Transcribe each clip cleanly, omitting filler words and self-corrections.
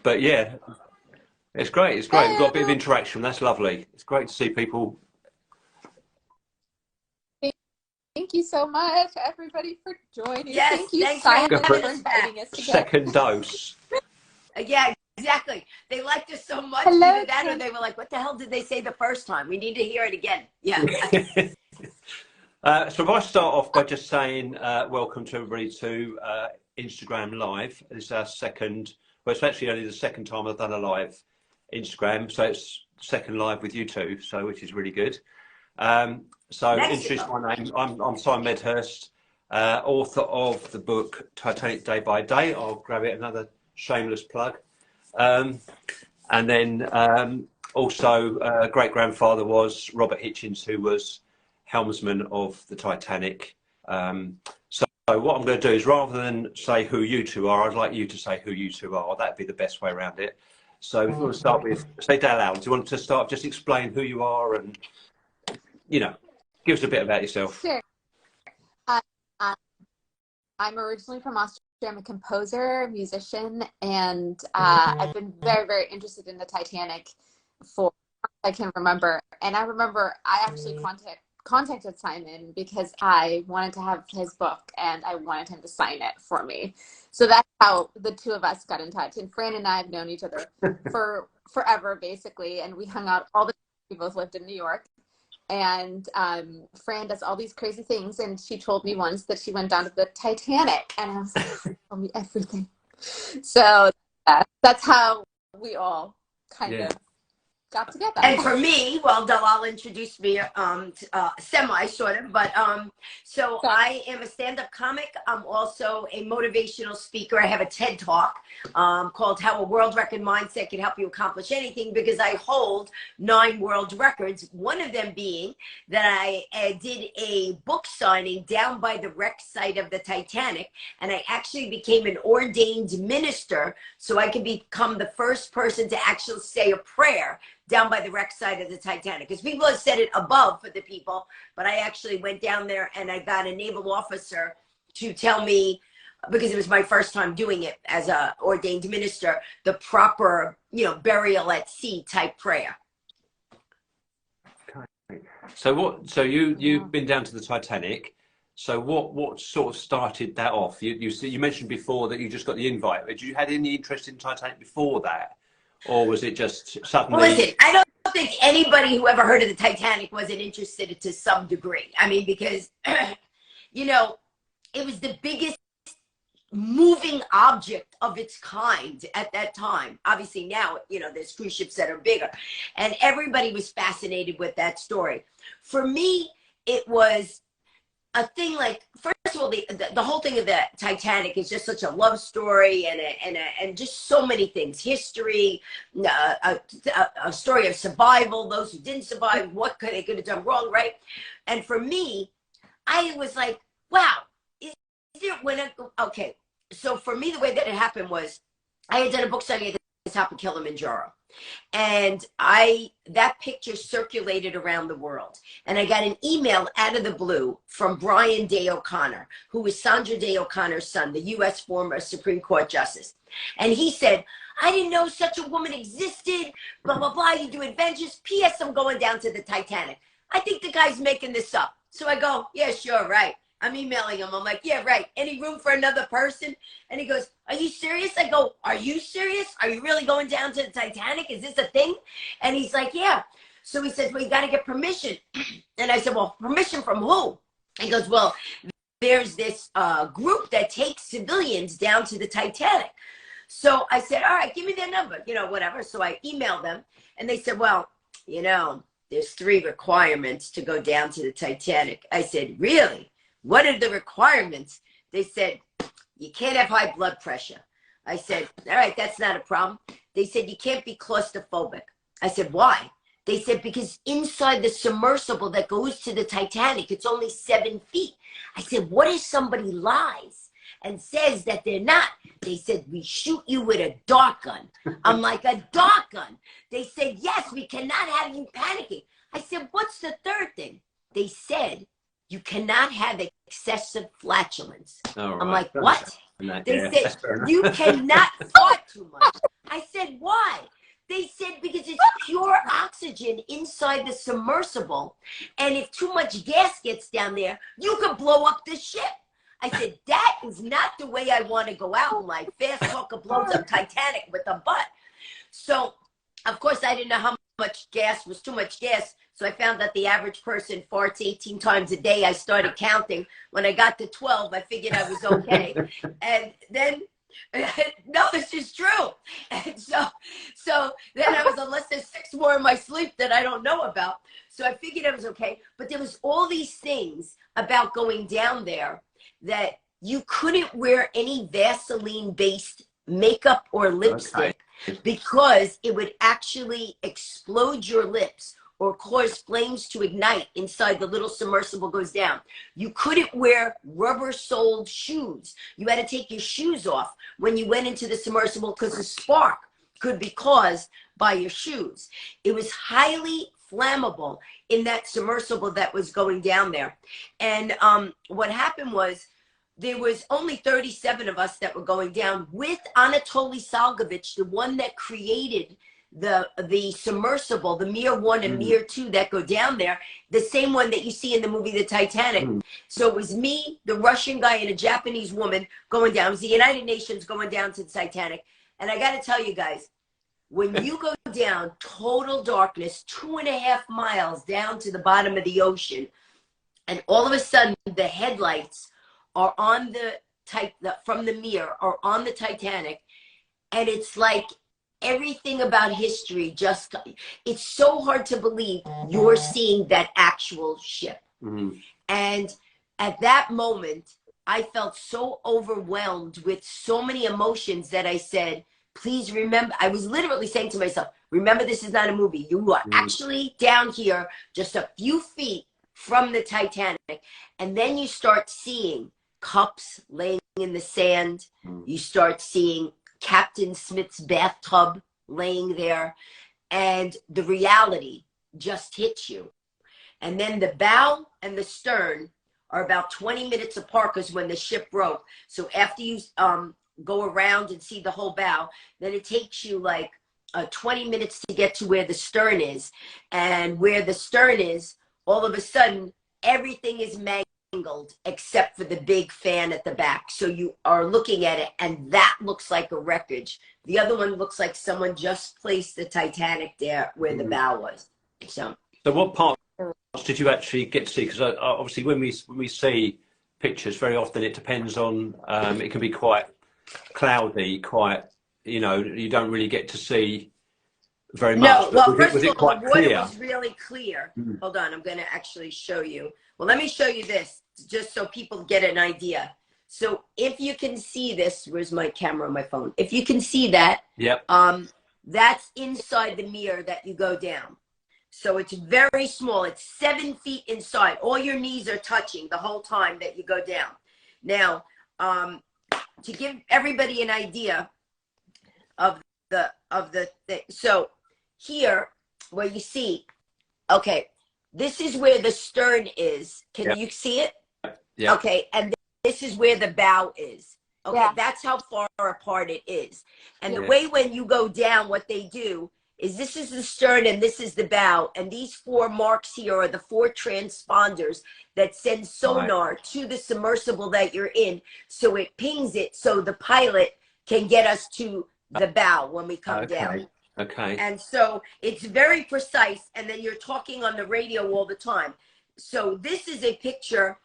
But yeah, it's great. It's great. We've got a bit of interaction. That's lovely. It's great to see people. Thank you so much, everybody, for joining. Yes, thank you, thanks Simon, for for inviting us together. Second dose. Yeah, exactly. They liked us so much. Hello, Either that or they were like, what the hell did they say the first time? We need to hear it again. Yeah. So if I start off by just saying welcome to everybody to Instagram Live. This is our second, well, it's actually only the second time I've done a live Instagram, so it's second live with you two, so which is really good. So introduce my name. I'm Simon Medhurst, author of the book Titanic Day by Day. I'll grab it, another shameless plug. And then also great-grandfather was Robert Hichens, who was helmsman of the Titanic. So what I'm going to do is, rather than say who you two are, I'd like you to say who you two are. That'd be the best way around it. So if you want to start with, say, Dalal, do you want to start, just explain who you are and, you know, give us a bit about yourself. Sure. I'm originally from Austria. I'm a composer, musician, and I've been very, very interested in the Titanic for I can remember. And I remember I actually contacted Simon because I wanted to have his book and I wanted him to sign it for me. So that's how the two of us got in touch. And Fran and I have known each other for forever, basically. And we hung out all the time. We both lived in New York. And Fran does all these crazy things, and she told me once that she went down to the Titanic, and I was like, tell me everything. So that's how we all kind of got together. And for me, well, Dalal introduced me semi sort of, but so I am a stand-up comic. I'm also a motivational speaker. I have a TED Talk called How a World Record Mindset Can Help You Accomplish Anything, because I hold 9 world records, one of them being that I did a book signing down by the wreck site of the Titanic, and I actually became an ordained minister so I could become the first person to actually say a prayer down by the wreck site of the Titanic. Because people have said it above for the people, but I actually went down there and I got a naval officer to tell me, because it was my first time doing it as a ordained minister, the proper, you know, burial at sea type prayer. Okay. So you've been down to the Titanic. So what sort of started that off? You mentioned before that you just got the invite. Did you had any interest in Titanic before that? Or was it just suddenly? Well, listen, I don't think anybody who ever heard of the Titanic wasn't interested to some degree. I mean, because, you know, it was the biggest moving object of its kind at that time. Obviously now, you know, there's cruise ships that are bigger. And everybody was fascinated with that story. For me, it was a thing like, first of all, the whole thing of the Titanic is just such a love story and just so many things. History, a story of survival, those who didn't survive, what they could have done wrong, right? And for me, I was like, wow, is there okay. So for me, the way that it happened was I had done a book study at the top of Kilimanjaro. And that picture circulated around the world. And I got an email out of the blue from Brian Day O'Connor, who was Sandra Day O'Connor's son, the U.S. former Supreme Court Justice. And he said, I didn't know such a woman existed, blah, blah, blah. You do adventures. P.S. I'm going down to the Titanic. I think the guy's making this up. So I go, yeah, sure, right. I'm emailing him. I'm like, yeah, right. Any room for another person? And he goes, are you serious? I go, are you serious? Are you really going down to the Titanic? Is this a thing? And he's like, yeah. So he says, well, you got to get permission. And I said, well, permission from who? He goes, well, there's this group that takes civilians down to the Titanic. So I said, all right, give me their number, you know, whatever. So I emailed them and they said, well, you know, there's 3 requirements to go down to the Titanic. I said, really? What are the requirements? They said, you can't have high blood pressure. I said, all right, that's not a problem. They said, you can't be claustrophobic. I said, why? They said, because inside the submersible that goes to the Titanic, it's only 7 feet. I said, what if somebody lies and says that they're not? They said, we shoot you with a dart gun. I'm like, a dart gun? They said, yes, we cannot have you panicking. I said, what's the 3rd thing? They said, you cannot have excessive flatulence. Right. I'm like, what? They Yeah, said, that's fair enough. you cannot fart too much. I said, why? They said, because it's pure oxygen inside the submersible. And if too much gas gets down there, you could blow up the ship. I said, that is not the way I want to go out in life. Fast talker blows up Titanic with a butt. So, of course, I didn't know how much gas was too much gas. So I found that the average person farts 18 times a day. I started counting. When I got to 12, I figured I was okay. And then, no, this is true. And so then I was, unless there's 6 more in my sleep that I don't know about. So I figured I was okay. But there was all these things about going down there that you couldn't wear any Vaseline-based makeup or lipstick because it would actually explode your lips or cause flames to ignite inside the little submersible goes down. You couldn't wear rubber-soled shoes. You had to take your shoes off when you went into the submersible because the spark could be caused by your shoes. It was highly flammable in that submersible that was going down there. And what happened was there was only 37 of us that were going down with Anatoly Salgovich, the one that created the submersible, the Mir 1 and Mir 2 that go down there, the same one that you see in the movie The Titanic. So it was me, the Russian guy, and a Japanese woman going down. It was the United Nations going down to the Titanic. And I got to tell you guys, when you go down, total darkness, 2.5 miles down to the bottom of the ocean, and all of a sudden the headlights are on from the Mir are on the Titanic, and it's like everything about history just, it's so hard to believe you're seeing that actual ship. And at that moment, I felt so overwhelmed with so many emotions that I said, please remember, I was literally saying to myself, remember, this is not a movie. You are actually down here just a few feet from the Titanic. And then you start seeing cups laying in the sand. You start seeing Captain Smith's bathtub laying there, and the reality just hits you. And then the bow and the stern are about 20 minutes apart because when the ship broke. So after you go around and see the whole bow, then it takes you like 20 minutes to get to where the stern is. And where the stern is, all of a sudden, everything is mangled except for the big fan at the back. So you are looking at it, and that looks like a wreckage. The other one looks like someone just placed the Titanic there where the bow was. So what parts did you actually get to see? Because obviously when we see pictures, very often it depends on, it can be quite cloudy, quite, you know, you don't really get to see very much. No, well, first was of it all, quite the water clear? was really clear. Hold on, I'm going to actually show you. Well, let me show you this, just so people get an idea. So if you can see this, where's my camera on my phone? If you can see that, that's inside the mirror that you go down. So it's very small. It's 7 feet inside. All your knees are touching the whole time that you go down. Now, to give everybody an idea of the thing. So here, where you see, okay, this is where the stern is. Can you see it? Yeah. Okay, and this is where the bow is. Okay, that's how far apart it is. And the way when you go down, what they do is this is the stern and this is the bow. And these 4 marks here are the 4 transponders that send sonar to the submersible that you're in. So it pings it so the pilot can get us to the bow when we come down. Okay. And so it's very precise. And then you're talking on the radio all the time. So this is a picture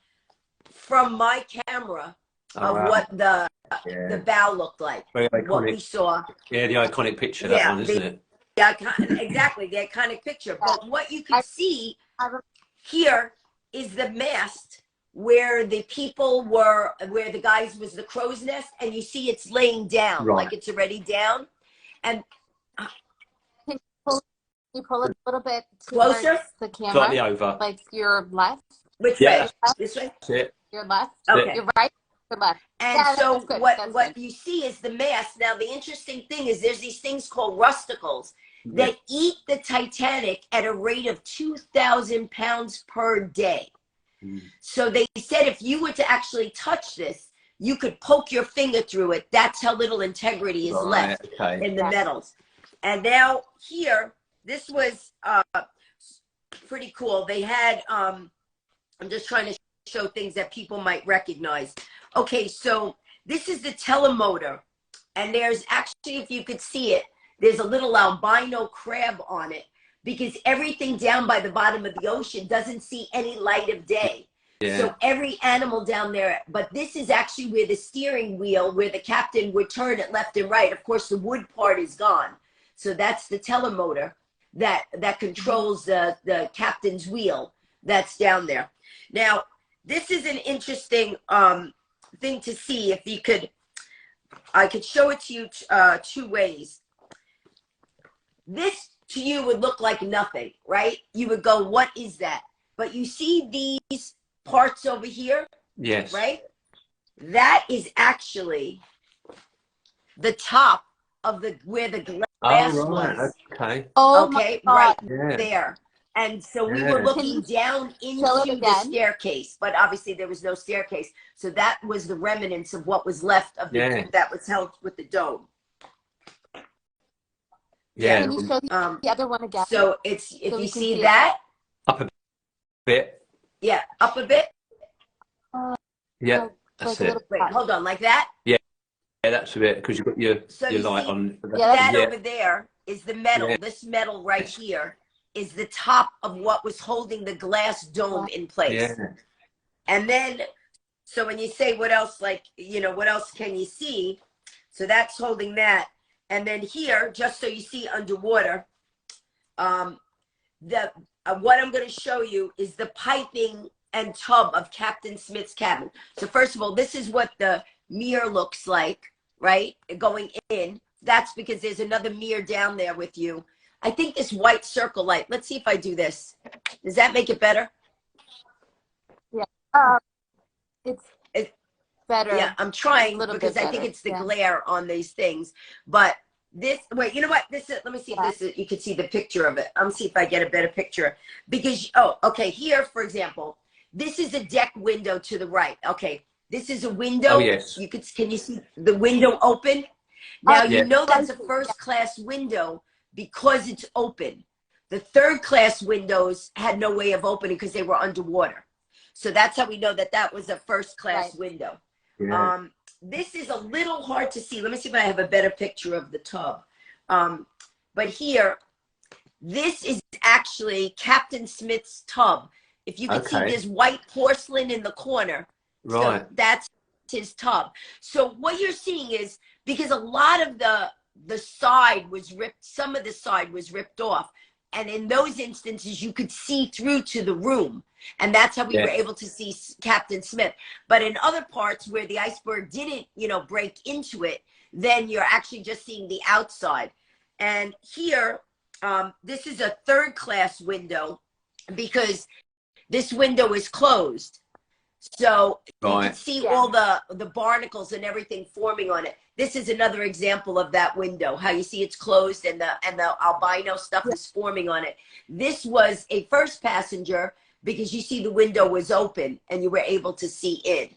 from my camera of what the bow looked like. Very iconic. What we saw. Yeah, the iconic picture, that one, isn't it? Exactly, the iconic picture. But what you can see here is the mast where the people were, where the guys was the crow's nest, and you see it's laying down, like it's already down. And can you pull it a little bit closer? The camera, slightly over, like your left. Which way? This way. That's it. Your left. Okay. Your right. Your left. And so what you see is the mast. Now the interesting thing is there's these things called rusticles that eat the Titanic at a rate of 2,000 pounds per day. So they said if you were to actually touch this, you could poke your finger through it. That's how little integrity is left in the metals. And now here, this was pretty cool. They had, I'm just trying to show things that people might recognize. Okay, so this is the telemotor. And there's actually, if you could see it, there's a little albino crab on it, because everything down by the bottom of the ocean doesn't see any light of day. Yeah. So every animal down there, but this is actually where the steering wheel, where the captain would turn it left and right. Of course, the wood part is gone. So that's the telemotor that controls the captain's wheel that's down there. Now, this is an interesting thing to see. If you could, I could show it to you two ways. This to you would look like nothing, right? You would go, what is that? But you see these parts over here? Yes. Right? That is actually the top of where the glass was. Okay. Okay, right there. And so we were looking down into the staircase, but obviously there was no staircase. So that was the remnants of what was left of the that was held with the dome. Yeah. Can you show the other one again? So it's, if you see that. Up a bit. Yeah, up a bit. Yeah, that's it. Wait, hold on, like that? Yeah, that's a bit, because you've got your light on. That over there is the metal. This metal right here is the top of what was holding the glass dome in place. Yeah. And then, so when you say what else, like, you know, what else can you see? So that's holding that. And then here, just so you see underwater, what I'm going to show you is the piping and tub of Captain Smith's cabin. So first of all, this is what the mirror looks like, right? Going in. That's because there's another mirror down there with you. I think this white circle light, let's see if I do this. Does that make it better? Yeah. It's better. Yeah, I'm trying because I think it's the glare on these things. But this, wait, you know what? This is, let me see if this is, you can see the picture of it. I'm see if I get a better picture. Because, okay, here, for example, this is a deck window to the right. Okay, this is a window. Oh, yes. Can you see the window open? Now, you know that's a first class window because it's open. The third class windows had no way of opening because they were underwater. So that's how we know that that was a first class window. Yeah. This is a little hard to see. Let me see if I have a better picture of the tub. But here, this is actually Captain Smith's tub. If you can see, there's white porcelain in the corner. Right. So that's his tub. So what you're seeing is, because a lot of the side was ripped, some of the side was ripped off. And in those instances, you could see through to the room. And that's how we were able to see Captain Smith. But in other parts where the iceberg didn't, you know, break into it, then you're actually just seeing the outside. And here, this is a third class window because this window is closed. So you can see all the barnacles and everything forming on it. This is another example of that window, how you see it's closed and the albino stuff is forming on it. This was a first passenger because you see the window was open and you were able to see in.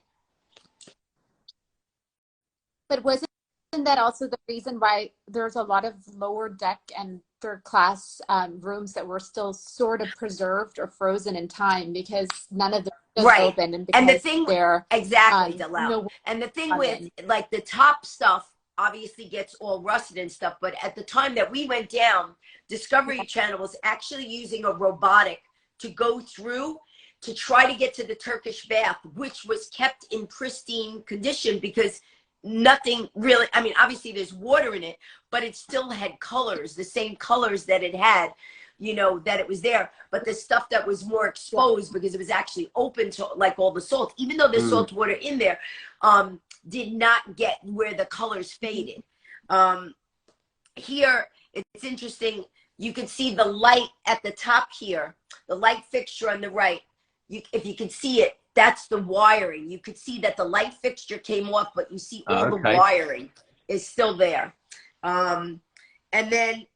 But wasn't that also the reason why there's a lot of lower deck and third class rooms that were still sort of preserved or frozen in time because none of the open, and the thing exactly Dalal. And the thing with like the top stuff obviously gets all rusted and stuff, but at the time that we went down, Discovery Channel was actually using a robotic to go through to try to get to the Turkish bath, which was kept in pristine condition because nothing really, I mean, obviously there's water in it, but it still had colors, the same colors that it had, you know, that it was there. But the stuff that was more exposed because it was actually open to like all the salt, even though there's salt water in there, did not get where the colors faded. Here, it's interesting. You can see the light at the top here, the light fixture on the right. If you can see it, that's the wiring. You could see that the light fixture came off, but you see all the wiring is still there. And then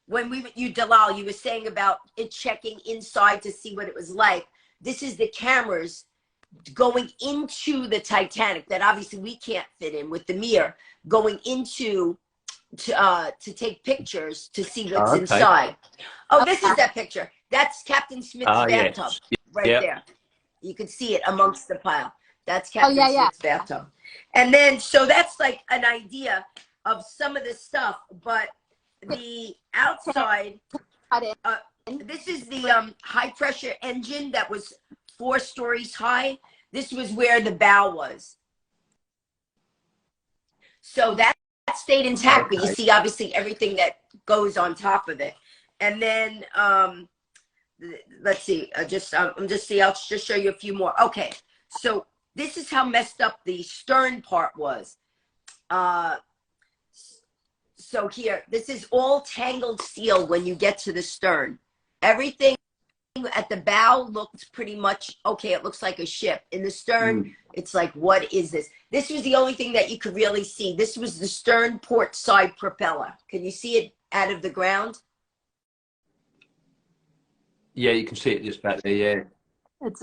when Dalal, you were saying about it checking inside to see what it was like. This is the cameras going into the Titanic that obviously we can't fit in with the mirror, going into to take pictures to see what's inside. Oh, this is that picture. That's Captain Smith's bathtub right there. You can see it amongst the pile. That's Captain Smith's bathtub. And then, so that's like an idea of some of this stuff, but the outside, this is the high pressure engine that was 4 stories high. This was where the bow was. So that stayed intact, but you see obviously everything that goes on top of it. And then, let's see, I'll just show you a few more. Okay, so this is how messed up the stern part was. So here, this is all tangled steel when you get to the stern. Everything at the bow looked pretty much, okay, it looks like a ship. In the stern, it's like, what is this? This was the only thing that you could really see. This was the stern port side propeller. Can you see it out of the ground? Yeah, you can see it just back there, yeah. It's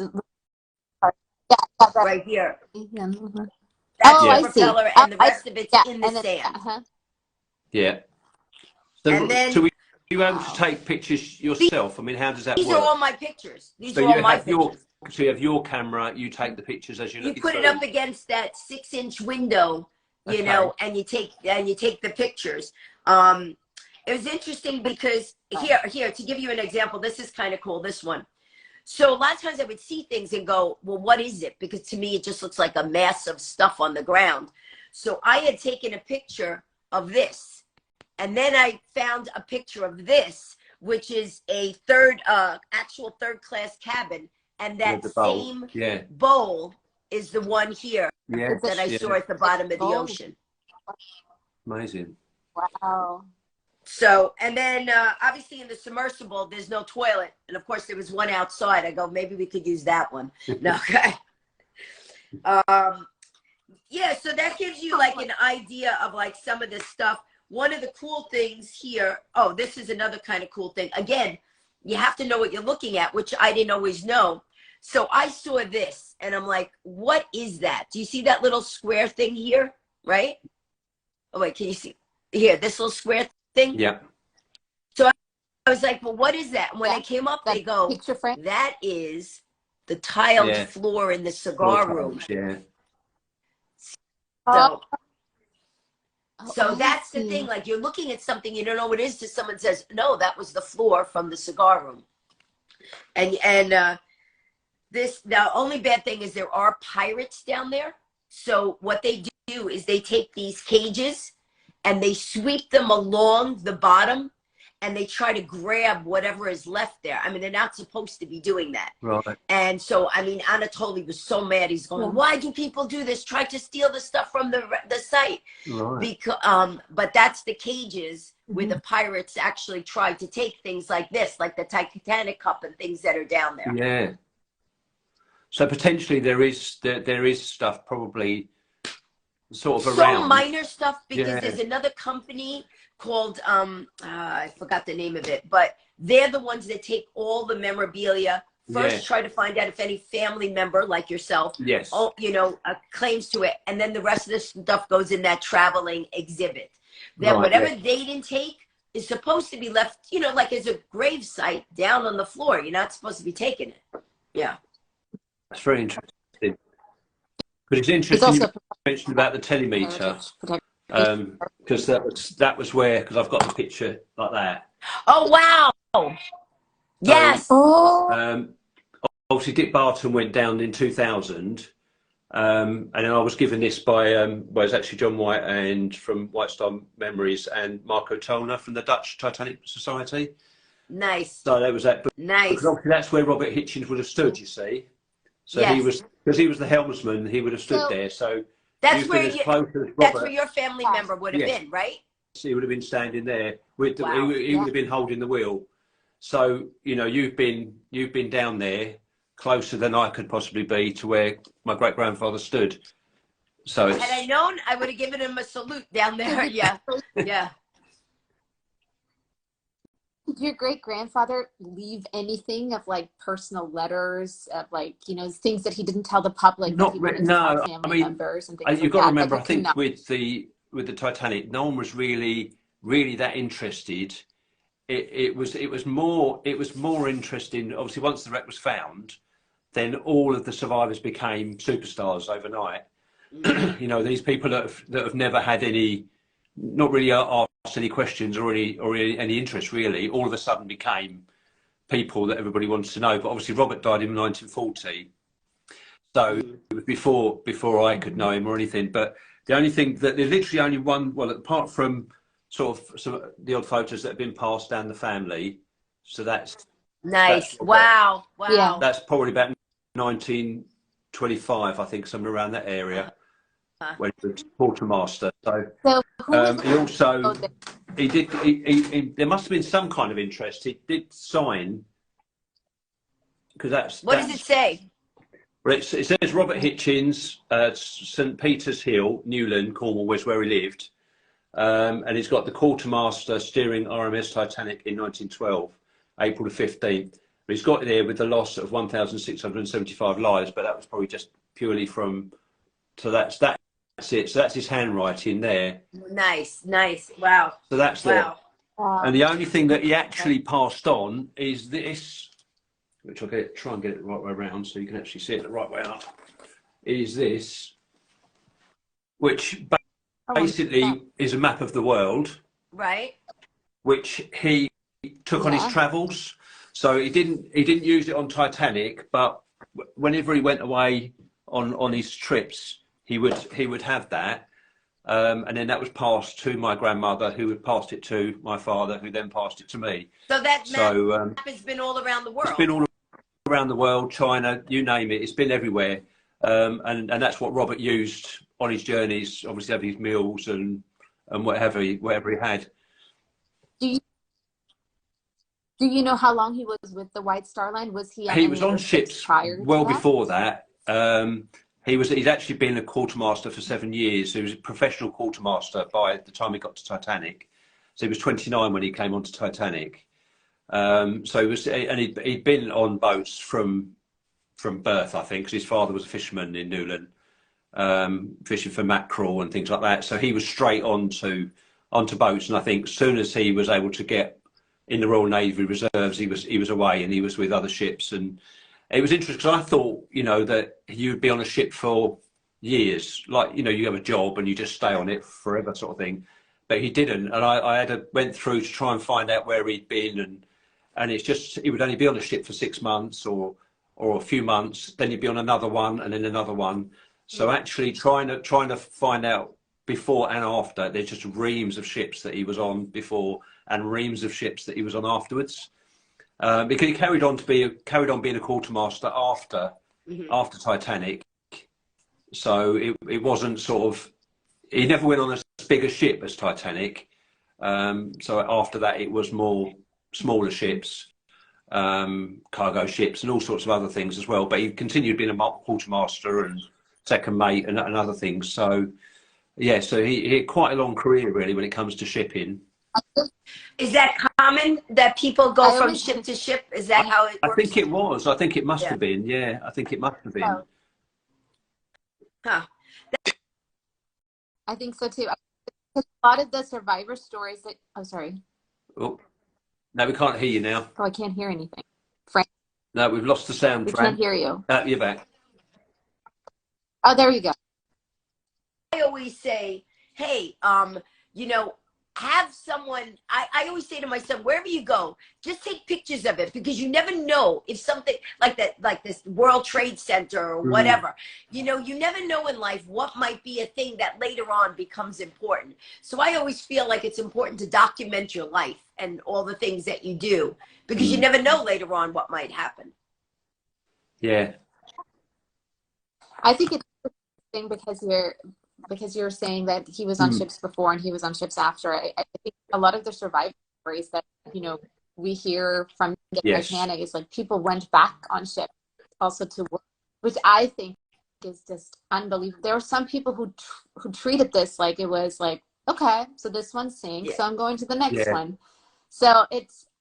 right here. That's the propeller, and the rest of it's in the sand. Yeah. So, and then, so were you able to take pictures yourself? I mean, how does that work? These are all my pictures. These so are all my pictures. So you have your camera, you take the pictures as you look. You put it up against that 6-inch window, you know, and you take the pictures. It was interesting because here to give you an example, this is kind of cool. This one. So a lot of times I would see things and go, well, what is it? Because to me, it just looks like a mass of stuff on the ground. So I had taken a picture of this. And then I found a picture of this, which is a actual third-class cabin. And that same bowl is the one here that I saw at the bottom of the ocean. Amazing. Wow. So, and then obviously in the submersible, there's no toilet. And of course, there was one outside. I go, maybe we could use that one. No, okay. Yeah, so that gives you like an idea of like some of this stuff. One of the cool things here, oh, this is another kind of cool thing. Again, you have to know what you're looking at, which I didn't always know. So I saw this and I'm like, what is that? Do you see that little square thing here? Right? Oh, wait, can you see? Here, this little square thing? Yeah. So I was like, well, what is that? And when I came up, they go, that is the tiled floor in the cigar room. Yeah. So that's the thing, like you're looking at something, you don't know what it is, till someone says, no, that was the floor from the cigar room. And this, the only bad thing is there are pirates down there. So what they do is they take these cages and they sweep them along the bottom and they try to grab whatever is left there. I mean, they're not supposed to be doing that. Right. And so, I mean, Anatoly was so mad. He's going, why do people do this? Try to steal the stuff from the site. Right. Because, but that's the cages where the pirates actually tried to take things like this, like the Titanic cup and things that are down there. Yeah. So potentially there is stuff probably sort of around. So minor stuff, because there's another company called I forgot the name of it, but they're the ones that take all the memorabilia first, try to find out if any family member like yourself claims to it, and then the rest of this stuff goes in that traveling exhibit. Then whatever they didn't take is supposed to be left, you know, like as a grave site down on the floor. You're not supposed to be taking it. Yeah, that's very interesting. But it's interesting you mentioned about the telemeter, because that was where, because I've got the picture like that. Oh wow! Yes. Obviously, Dick Barton went down in 2000, and then I was given this by it's actually John White and from White Star Memories and Marco Toner from the Dutch Titanic Society. Nice. So that was that. But, nice. Because obviously that's where Robert Hichens would have stood. You see. So he was, because he was the helmsman, he would have stood there. So that's where that's where your family member would have been, right? He would have been standing there with he would have been holding the wheel. So you know, you've been down there closer than I could possibly be to where my great grandfather stood. So had I known, I would have given him a salute down there. Yeah, yeah. did your great grandfather leave anything of like personal letters of like, you know, things that he didn't tell the public that he wanted to tell family members and things like that? You've got to remember, I think with the Titanic, no one was really that interested. It was more interesting. Obviously, once the wreck was found, then all of the survivors became superstars overnight. You know, these people that have never had any, not really asked any questions or any interest really, all of a sudden became people that everybody wanted to know. But obviously, Robert died in 1940, so it was before I could know him or anything. But the only thing that there's literally only one. Well, apart from sort of some the odd photos that have been passed down the family, so that's nice. Wow. Yeah. That's probably about 1925, I think, somewhere around that area, when he was quartermaster. So he also there must have been some kind of interest. He did sign, because that's what does it say? Well, it says Robert Hichens, St Peter's Hill, Newland, Cornwall, was where he lived. And he's got the quartermaster steering RMS Titanic in 1912, April the 15th. But he's got it there with the loss of 1,675 lives, but that was probably just purely from. So that's it. So that's his handwriting there. Nice. Wow. So that's there. And the only thing that he actually passed on is this, which I'll try and get it the right way around so you can actually see it the right way up. Is this, which basically is a map of the world, right? Which he took on his travels. So he didn't use it on Titanic, but whenever he went away on his trips, he would have that, and then that was passed to my grandmother, who had passed it to my father, who then passed it to me. So that map has been all around the world. It's been all around the world, China, you name it. It's been everywhere, and that's what Robert used on his journeys, obviously having his meals and whatever he had. Do you know how long he was with the White Star Line? Was he on He was on ships before that. He'd actually been a quartermaster for 7 years. He was a professional quartermaster by the time he got to Titanic. So he was 29 when he came onto Titanic. So he was, and he'd been on boats from birth, I think, because his father was a fisherman in Newland, fishing for mackerel and things like that. So he was straight onto boats, and I think as soon as he was able to get in the Royal Navy Reserves, he was away, and he was with other ships. And it was interesting because I thought, you know, that you'd be on a ship for years, like, you know, you have a job and you just stay on it forever, sort of thing. But he didn't, and I went through to try and find out where he'd been, and it's just he would only be on a ship for 6 months or a few months, then he'd be on another one and then another one. So actually trying to find out before and after, there's just reams of ships that he was on before and reams of ships that he was on afterwards, because he carried on being a quartermaster after Titanic. So it wasn't sort of, he never went on as big a ship as Titanic. So after that, it was more smaller ships, cargo ships, and all sorts of other things as well. But he continued being a quartermaster and second mate and other things. So yeah, so he had quite a long career really when it comes to shipping. Is that common that people go from ship to ship? Is that how it works? I think it was. I think it must have been. Yeah, I think it must have been. Huh. I think so too. A lot of the survivor stories that, oh, sorry. Oh, no, we can't hear you now. Oh, I can't hear anything. Frank? No, we've lost the sound, Fran. We can't hear you. You're back. Oh, there you go. I always say, hey, you know, have someone, I always say to my son, wherever you go, just take pictures of it, because you never know if something like that, like this World Trade Center or whatever, you know, you never know in life what might be a thing that later on becomes important. So I always feel like it's important to document your life and all the things that you do, because you never know later on what might happen. Yeah. I think it's interesting because you're saying that he was on ships before and he was on ships after. I think a lot of the survivor stories that, you know, we hear from the Titanic is like people went back on ships also to work, which I think is just unbelievable. There were some people who treated this like it was like, okay, so this one sinks, so I'm going to the next one. So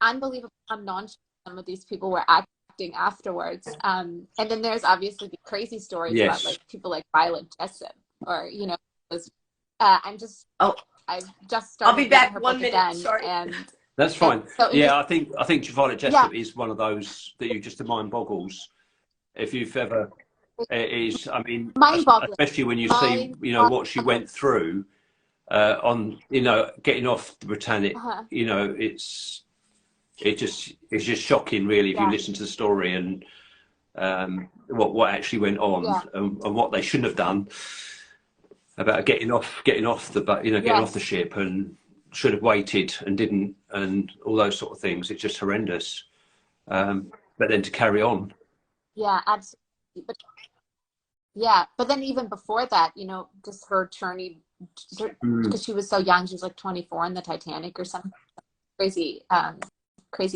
unbelievable how nonchalant some of these people were acting afterwards. And then there's obviously the crazy stories about Yes. like people like Violet Jessup, or I've just started I'll be back her 1 book minute. again, Sorry. and That's fine. so Yeah, I think Violet Jessup is one of those that you just, the mind boggles. If you've ever, it is, I mean, mind-boggling. especially when you see, what she went through on, getting off the Britannic, it's just shocking, really, if you listen to the story and what actually went on, and what they shouldn't have done about getting off getting off the ship, and should have waited and didn't, and all those sort of things. It's just horrendous. But then to carry on. Yeah, absolutely. But then even before that, just her journey, because she was so young, she was like 24 in the Titanic or something, crazy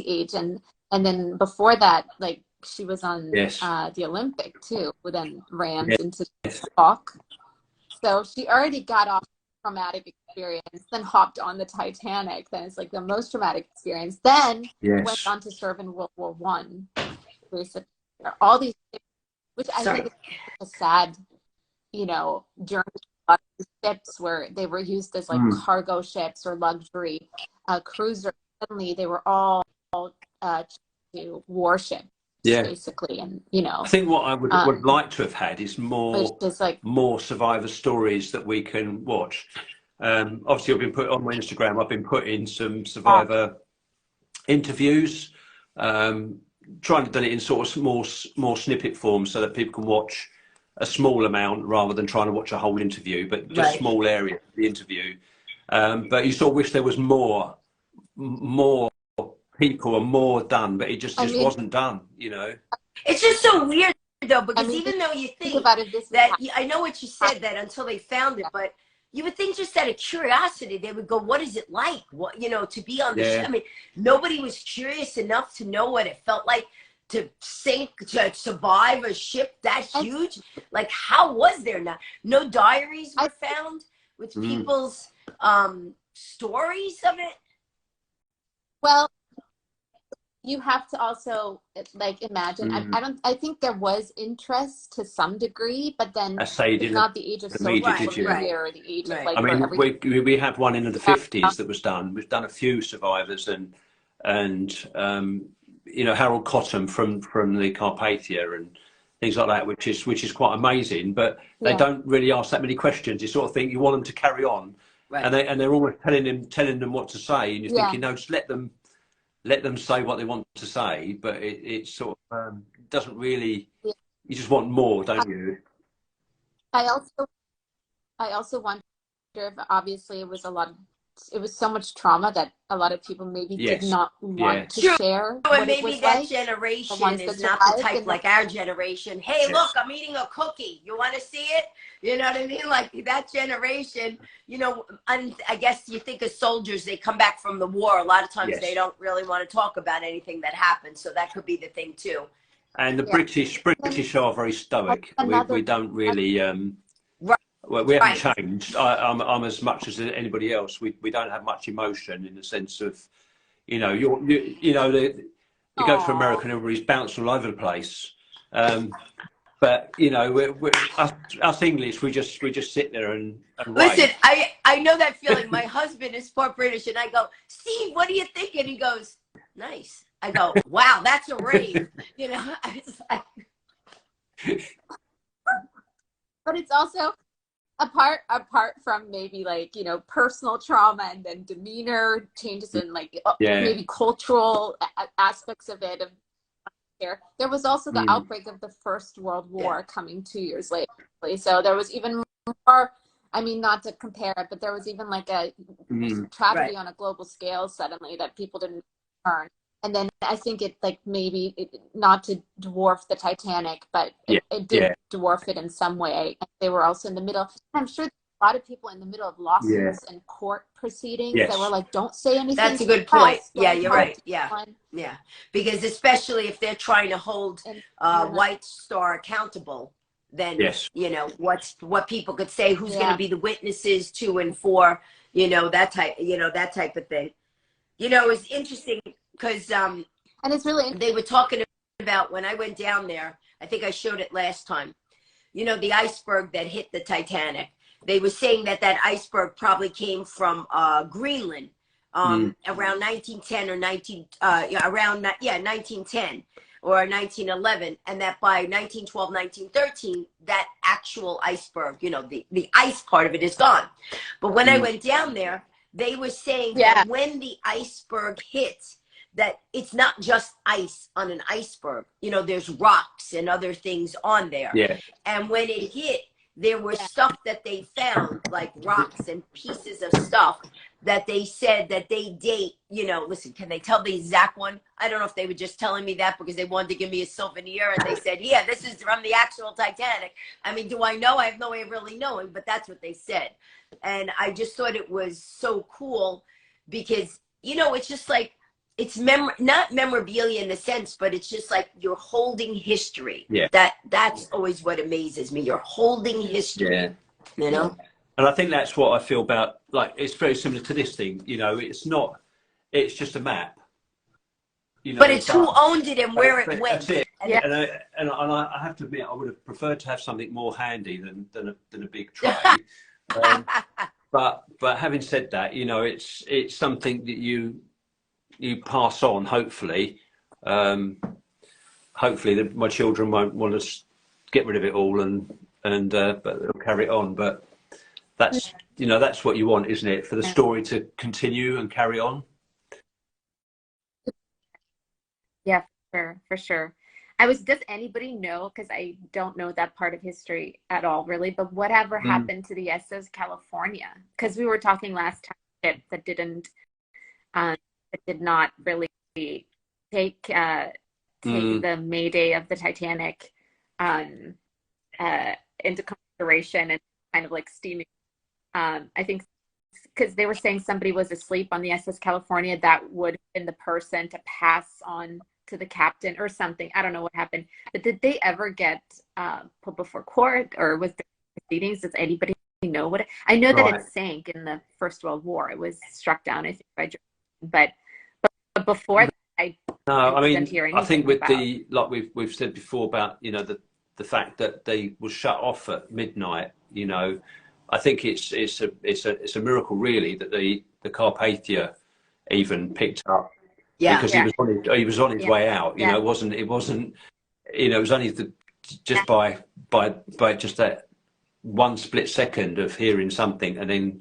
age, and then before that, like she was on the Olympic too, who then rammed into the Hawk. So she already got off traumatic experience, then hopped on the Titanic. Then it's like the most traumatic experience. Then went on to serve in World War One. All these things, which I think is a sad, journey. A lot of ships where they were used as like cargo ships or luxury cruisers. Suddenly they were all to warships. Basically, and I think what I would like to have had is more survivor stories that we can watch. Obviously, I've been put on my Instagram. I've been putting some survivor interviews, trying to do it in sort of more snippet form, so that people can watch a small amount rather than trying to watch a whole interview, but just small area of the interview. But you sort of wish there was more people and more done, but it just wasn't done, It's just so weird though, because even though you think about it, I know what you said, that until they found it, but you would think just out of curiosity they would go, what is it like, to be on the ship? I mean, nobody was curious enough to know what it felt like to survive a ship that huge. Like, how was there no diaries were found with people's stories of it? Well, you have to also like imagine. I think there was interest to some degree, but then it's not the age of social media or the age of like. I mean, we have one in the 50s that was done. We've done a few survivors, and Harold Cottam from the Carpathia and things like that, which is quite amazing. But they don't really ask that many questions. You sort of think you want them to carry on, and they're always telling them what to say, and you're thinking, no, just let them say what they want to say. But it sort of doesn't really. You just want more, don't you? I also wonder if obviously it was so much trauma that a lot of people maybe did not want to share. And maybe that generation is not the type like our generation. Hey, look, I'm eating a cookie. You want to see it? You know what I mean? Like that generation, and I guess you think of soldiers, they come back from the war. A lot of times they don't really want to talk about anything that happened. So that could be the thing too. And the British are very stoic. We don't really. Well, we haven't changed. I'm as much as anybody else. We don't have much emotion, in the sense of, you go to America and everybody's bouncing all over the place. But us English, we just sit there and wait. Listen, I know that feeling. My husband is part British, and I go, Steve, what do you think? And he goes, nice. I go, wow, that's a rave. It's like... But it's also apart from maybe like personal trauma and then demeanor changes and like maybe cultural aspects of it. There was also the outbreak of the First World War coming 2 years later. So there was even more. I mean, not to compare it, but there was even like a tragedy on a global scale suddenly that people didn't learn. And then I think it like maybe not to dwarf the Titanic, but it did dwarf it in some way. And they were also in the middle. I'm sure a lot of people in the middle of lawsuits and court proceedings that were like, don't say anything. That's a good point. Yeah, you're right. Yeah. Because especially if they're trying to hold White Star accountable, then what people could say, who's going to be the witnesses to and for, that type of thing. It's interesting. because And it's really they were talking about when I went down there. I think I showed it last time. You know, the iceberg that hit the Titanic. They were saying that that iceberg probably came from Greenland around 1910 or 1910 or 1911, and that by 1912, 1913, that actual iceberg, you know, the ice part of it is gone. But when I went down there, they were saying that when the iceberg hits, that it's not just ice on an iceberg. You know, there's rocks and other things on there. Yeah. And when it hit, there was stuff that they found, like rocks and pieces of stuff that they said that they date, you know, listen, can they tell the exact one? I don't know if they were just telling me that because they wanted to give me a souvenir and they said, yeah, this is from the actual Titanic. I mean, do I know? I have no way of really knowing, but that's what they said. And I just thought it was so cool because, you know, it's just like, it's not memorabilia in the sense, but it's just like you're holding history. Yeah. That's always what amazes me. You're holding history. Yeah. You know? And I think that's what I feel about, like, it's very similar to this thing, you know, it's just a map. You know, but it's who owned it and where it went. That's it. Yeah. And I have to admit, I would have preferred to have something more handy than a big tray. But having said that, you know, it's something that you pass on, hopefully. Hopefully that my children won't want to get rid of it all but they'll carry it on. But that's, you know, that's what you want, isn't it? For the story to continue and carry on. Yeah, for sure. Does anybody know, because I don't know that part of history at all, really, but whatever happened to the SS California? Because we were talking last time that did not really take the Mayday of the Titanic into consideration and kind of like steaming. I think because they were saying somebody was asleep on the SS California that would have been the person to pass on to the captain or something. I don't know what happened, but did they ever get put before court, or was there proceedings? Does anybody know what? I know that it sank in the First World War. It was struck down, I think, by Germany, but before that, I think with the, like we've said before about, you know, the fact that they were shut off at midnight, you know, I think it's a miracle really that the Carpathia even picked up. Yeah, because he was on his way out. You know, it wasn't. You know, it was only just by just that one split second of hearing something and then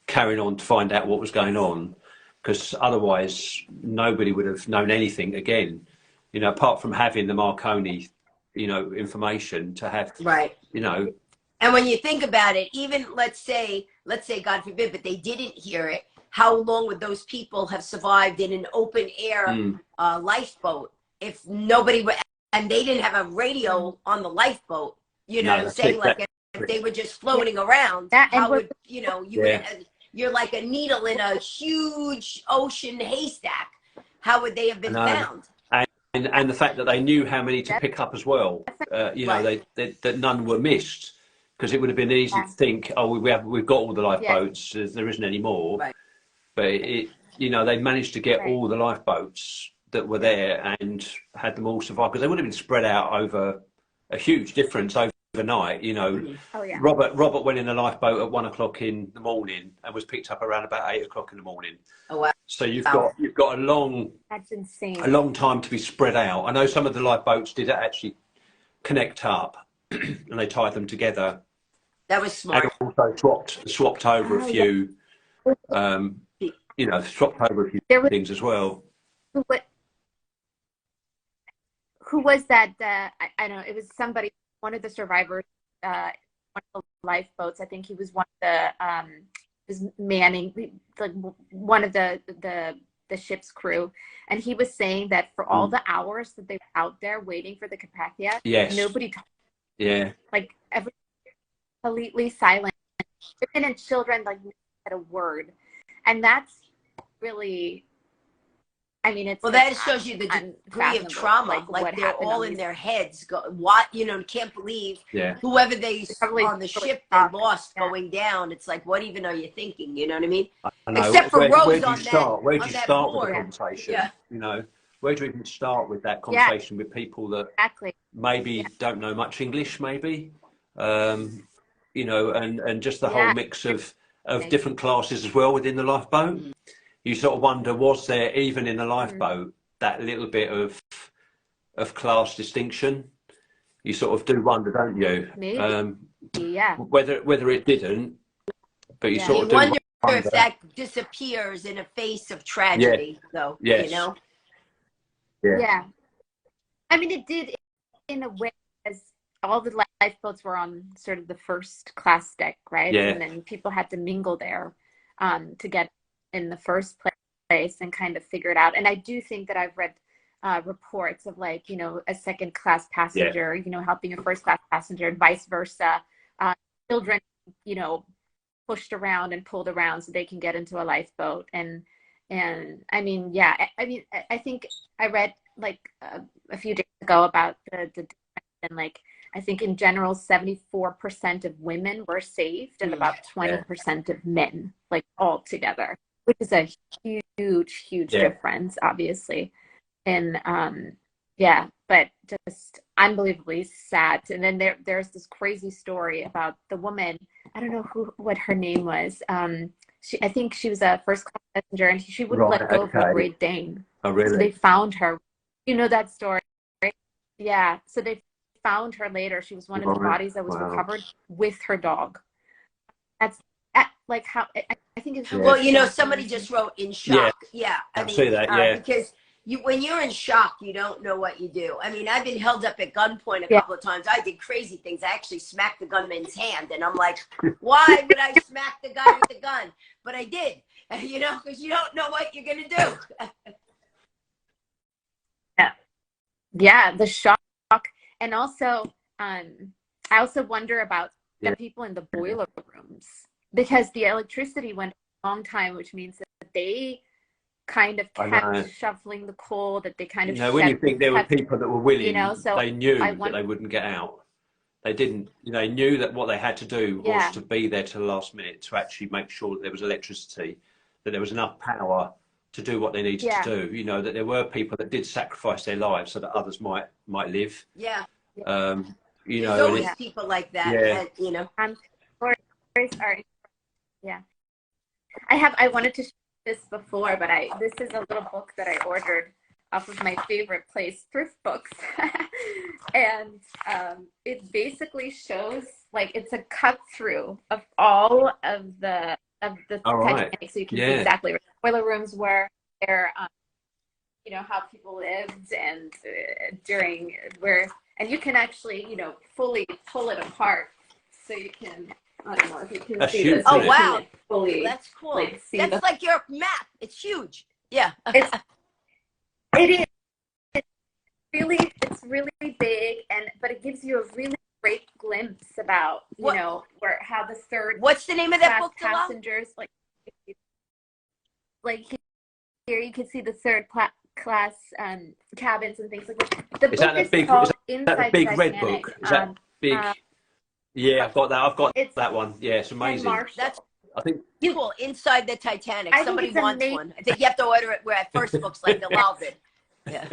carrying on to find out what was going on, because otherwise nobody would have known anything again. You know, apart from having the Marconi, you know, information to have. Right. You know. And when you think about it, even let's say God forbid, but they didn't hear it. How long would those people have survived in an open air lifeboat if nobody would, and they didn't have a radio on the lifeboat? You know what I'm saying? Like if they were just floating around, how would, you know, you're like a needle in a huge ocean haystack. How would they have been found? And the fact that they knew how many to pick up as well, you know, that none were missed, because it would have been easy to think, oh, we've got all the lifeboats, there isn't any more. Right. But you know, they managed to get all the lifeboats that were there and had them all survive, because they would have been spread out over a huge difference overnight. You know, Robert went in a lifeboat at 1 o'clock in the morning and was picked up around about 8 o'clock in the morning. Oh wow! So you've got a long, that's insane, a long time to be spread out. I know some of the lifeboats did actually connect up and they tied them together. That was smart. And also swapped over a few. You know, swapped over a few things as well. Who was that? I don't know. It was somebody, one of the survivors, one of the lifeboats. I think he was one of the was manning, like one of the ship's crew, and he was saying that for all the hours that they were out there waiting for the Carpathia, nobody talked. Yeah, like every completely silent. Women and children like said a word. And that's really, I mean, it's well, that shows you the degree of trauma. Like they're all in their heads. What, you know, can't believe whoever they on the ship they lost going down. It's like, what even are you thinking? You know what I mean? I know. Except for Rose on that. Where do you start with the conversation? Yeah. You know, where do you even start with that conversation with people that maybe don't know much English, maybe, you know, and just the whole mix of different classes as well within the lifeboat. You sort of wonder, was there even in the lifeboat that little bit of class distinction? You sort of do wonder, don't you? Maybe. Whether it didn't, but you sort of do wonder if that disappears in a face of tragedy, though. You know. Yeah. I mean, it did in a way, as all the lifeboats were on sort of the first class deck, right? Yeah. And then people had to mingle there to get in the first place and kind of figure it out. And I do think that I've read reports of, like, you know, a second class passenger, you know, helping a first class passenger and vice versa. Children, you know, pushed around and pulled around so they can get into a lifeboat. And I mean, I think I read like a few days ago about the and like, I think in general, 74% of women were saved and about 20% of men, like, all together, which is a huge difference, obviously. And but just unbelievably sad. And then there's this crazy story about the woman. I don't know what her name was. I think she was a first class passenger, and she wouldn't let go of her Great Dane. Oh, really? So they found her. You know that story, right? Yeah. So they found her later. She was one of the bodies that was recovered with her dog. That's like how I think it's. Well, you know, somebody just wrote in shock. Yeah, I mean, see that. Because when you're in shock, you don't know what you do. I mean, I've been held up at gunpoint a couple of times. I did crazy things. I actually smacked the gunman's hand, and I'm like, why would I smack the guy with the gun? But I did, you know, because you don't know what you're gonna do. Yeah, the shock, and also, I also wonder about the people in the boiler rooms, because the electricity went a long time, which means that they kind of kept shuffling the coal, that they kind of. You know, when you think there were people that were willing, you know, so they knew that they wouldn't get out. They didn't. You know, they knew that what they had to do was to be there to the last minute to actually make sure that there was electricity, that there was enough power to do what they needed to do. You know, that there were people that did sacrifice their lives so that others might live. Yeah. You There's know, always people like that. You know. I wanted to share this before, but this is a little book that I ordered off of my favorite place, Thrift Books, and it basically shows, like, it's a cut through of all of the Titanic, so you can see exactly where the boiler rooms were, there, you know, how people lived, and during and you can actually, you know, fully pull it apart, so you can. I don't know if you can see this. Oh, wow. Fully, that's cool. Like, that's like your map. It's huge. Yeah. It is. It's really big, but it gives you a really great glimpse about, you know, how the third. What's the name of that book, passengers, like here you can see the third class cabins and things like that. Is that the big red book? Is that big? Yeah, I've got that. I've got that one. Yeah, it's amazing. That's, I think, cool. Inside the Titanic. Somebody wants one. I think you have to order it where at First Books, like Dalal did. Yeah.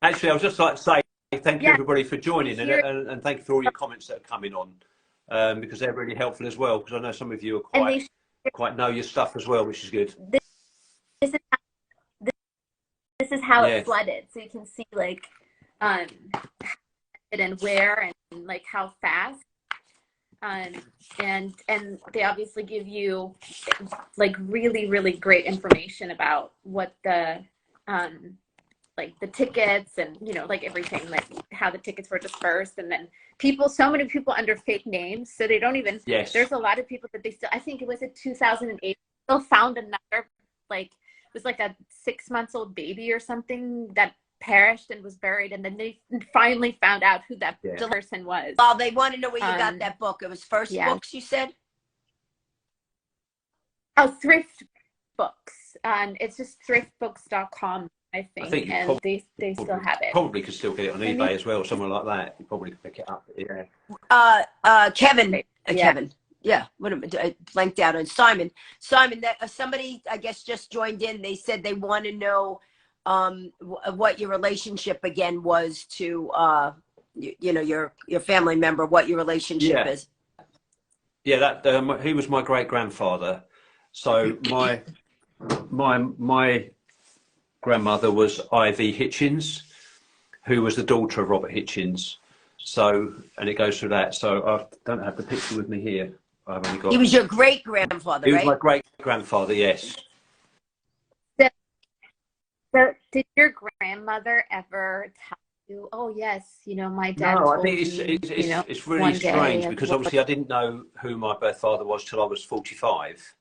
Actually, I was just like to say thank you everybody for joining, and thank you for all your comments that are coming on, because they're really helpful as well. Because I know some of you are quite know your stuff as well, which is good. This is how it flooded, so you can see, like, and where and like how fast. And they obviously give you, like, really great information about what the like the tickets and, you know, like everything, like how the tickets were dispersed, and then so many people under fake names, so they don't even. There's a lot of people that they still. I think it was in 2008. Still found another, like, it was like a 6-month-old baby or something that perished and was buried, and then they finally found out who that person was. Well, they want to know where you got that book. It was First Books, you said? Oh, Thrift Books. It's just thriftbooks.com. I think, I think you and they still have it. probably could still get it on And eBay as well, somewhere like that. You probably could pick it up. Yeah. Kevin, Yeah. Kevin. Yeah, what am I blanked out on Simon? Simon, that somebody I guess just joined in. They said they want to know what your relationship again was to you know, your family member. What your relationship is. Yeah, that he was my great grandfather. So my grandmother was Ivy Hichens, who was the daughter of Robert Hichens. So, and it goes through that. So I don't have the picture with me here. I've only got. He was your great grandfather, He was right? my great grandfather. Yes. So did your grandmother ever tell you, oh yes, you know, my dad No, I told think me, you know, it's really one day strange of because what- obviously I didn't know who my birth father was till I was 45.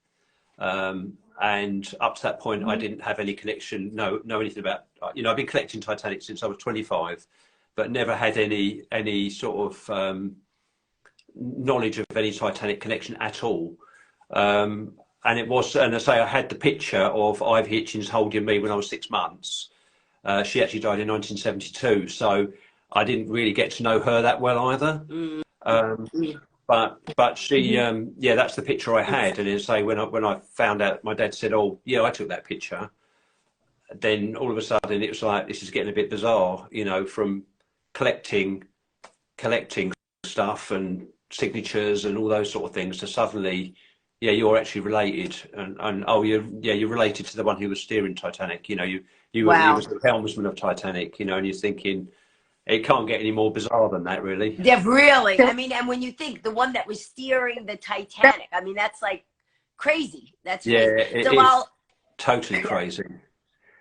And up to that point, I didn't have any connection, know anything about, you know, I've been collecting Titanic since I was 25, but never had any sort of knowledge of any Titanic connection at all. And it was, and I say I had the picture of Ivy Hitchens holding me when I was 6 months. She actually died in 1972, so I didn't really get to know her that well either. But she, yeah, that's the picture I had. And as I say, when I found out, my dad said, "Oh, yeah, I took that picture." Then all of a sudden, it was like, this is getting a bit bizarre, you know, from collecting stuff and signatures and all those sort of things to suddenly, yeah, you're actually related, and oh, you're related to the one who was steering Titanic. You know, you Wow. was the helmsman of Titanic. You know, and you're thinking, it can't get any more bizarre than that, really. Yeah, really. I mean, and when you think the one that was steering the Titanic, I mean, that's like crazy. That's Yeah, crazy. it Dalal, is totally crazy.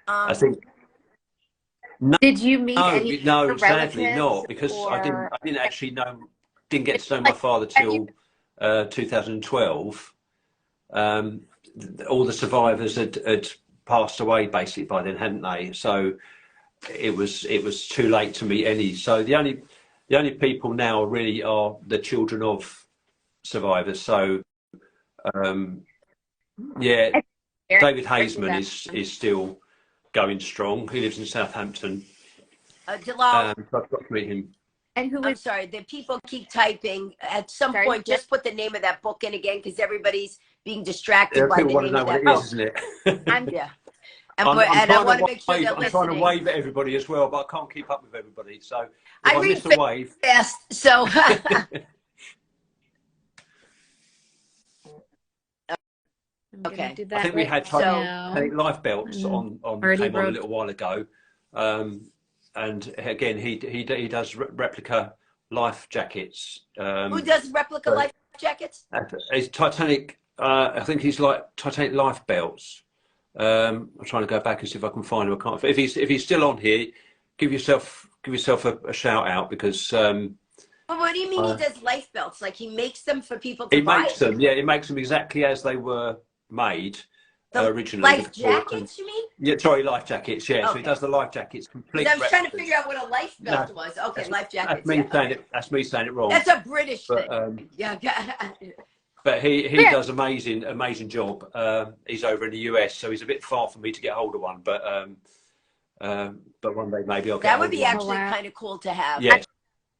I um, think Did you meet any of no, your sadly relatives, not, because I or didn't actually didn't get to know my father till 2012. All the survivors had passed away basically by then, hadn't they? So it was too late to meet any. So the only people now really are the children of survivors. So yeah, David Haseman is still going strong. He lives in Southampton. Dalal, So I've got to meet him. and who I'm was sorry, the people keep typing. At some Sorry, point, just put the name of that book in again, because everybody's being distracted by the People want to name know of what that it book. is, isn't it? I'm Yeah. And, I'm and I trying want to to make sure they're I'm trying to listening. wave at everybody as well, but I can't keep up with everybody. So if I I read miss a wave, fast, so I'm gonna Okay. do I that think we right had now. Titanic life belts on Already came on a wrote. little while ago, and again he does replica life jackets. who does replica so- life jackets? It's Titanic. I think he's like Titanic life belts. I'm trying to go back and see if I can find him. I can't. If he's still on here, give yourself a shout out, because But what do you mean he does life belts? Like he makes them for people to he buy? makes them. Yeah, he makes them exactly as they were made The originally. life jackets, you mean? Yeah, sorry, life jackets. Yeah, so he Okay. does the life jackets complete. Because I was trying to replicas. figure out what a life belt No, was. Okay, That's, life jackets. that's me Yeah, saying okay. it. That's me saying it wrong. That's a British But thing. Yeah. but he does amazing job. He's over in the US, so he's a bit far for me to get hold of one. But one day maybe I'll get. That would be hold of actually wow. kind of cool to have. one. Yes,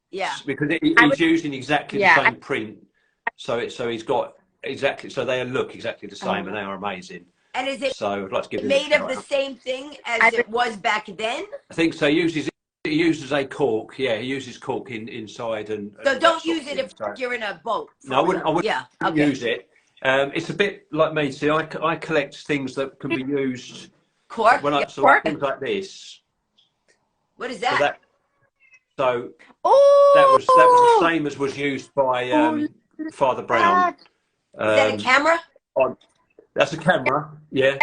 Yeah. because I he's would- using exactly Yeah, the same print. So he's got exactly. So they look exactly the same, and they are amazing. And is it So I'd like to give him a made of shout the out. same thing as it was back then? I think so. He uses a cork. Yeah, he uses cork inside and. So and don't that sort use of it thing. if So- you're in a boat. for No, I wouldn't example. Yeah. Okay. use it. It's a bit like me. See, I collect things that can be used Cork? when Yeah. like things like this. What is So that? Oh, that was the same as was used by Father Brown. Is that a camera? That's a camera. Yeah.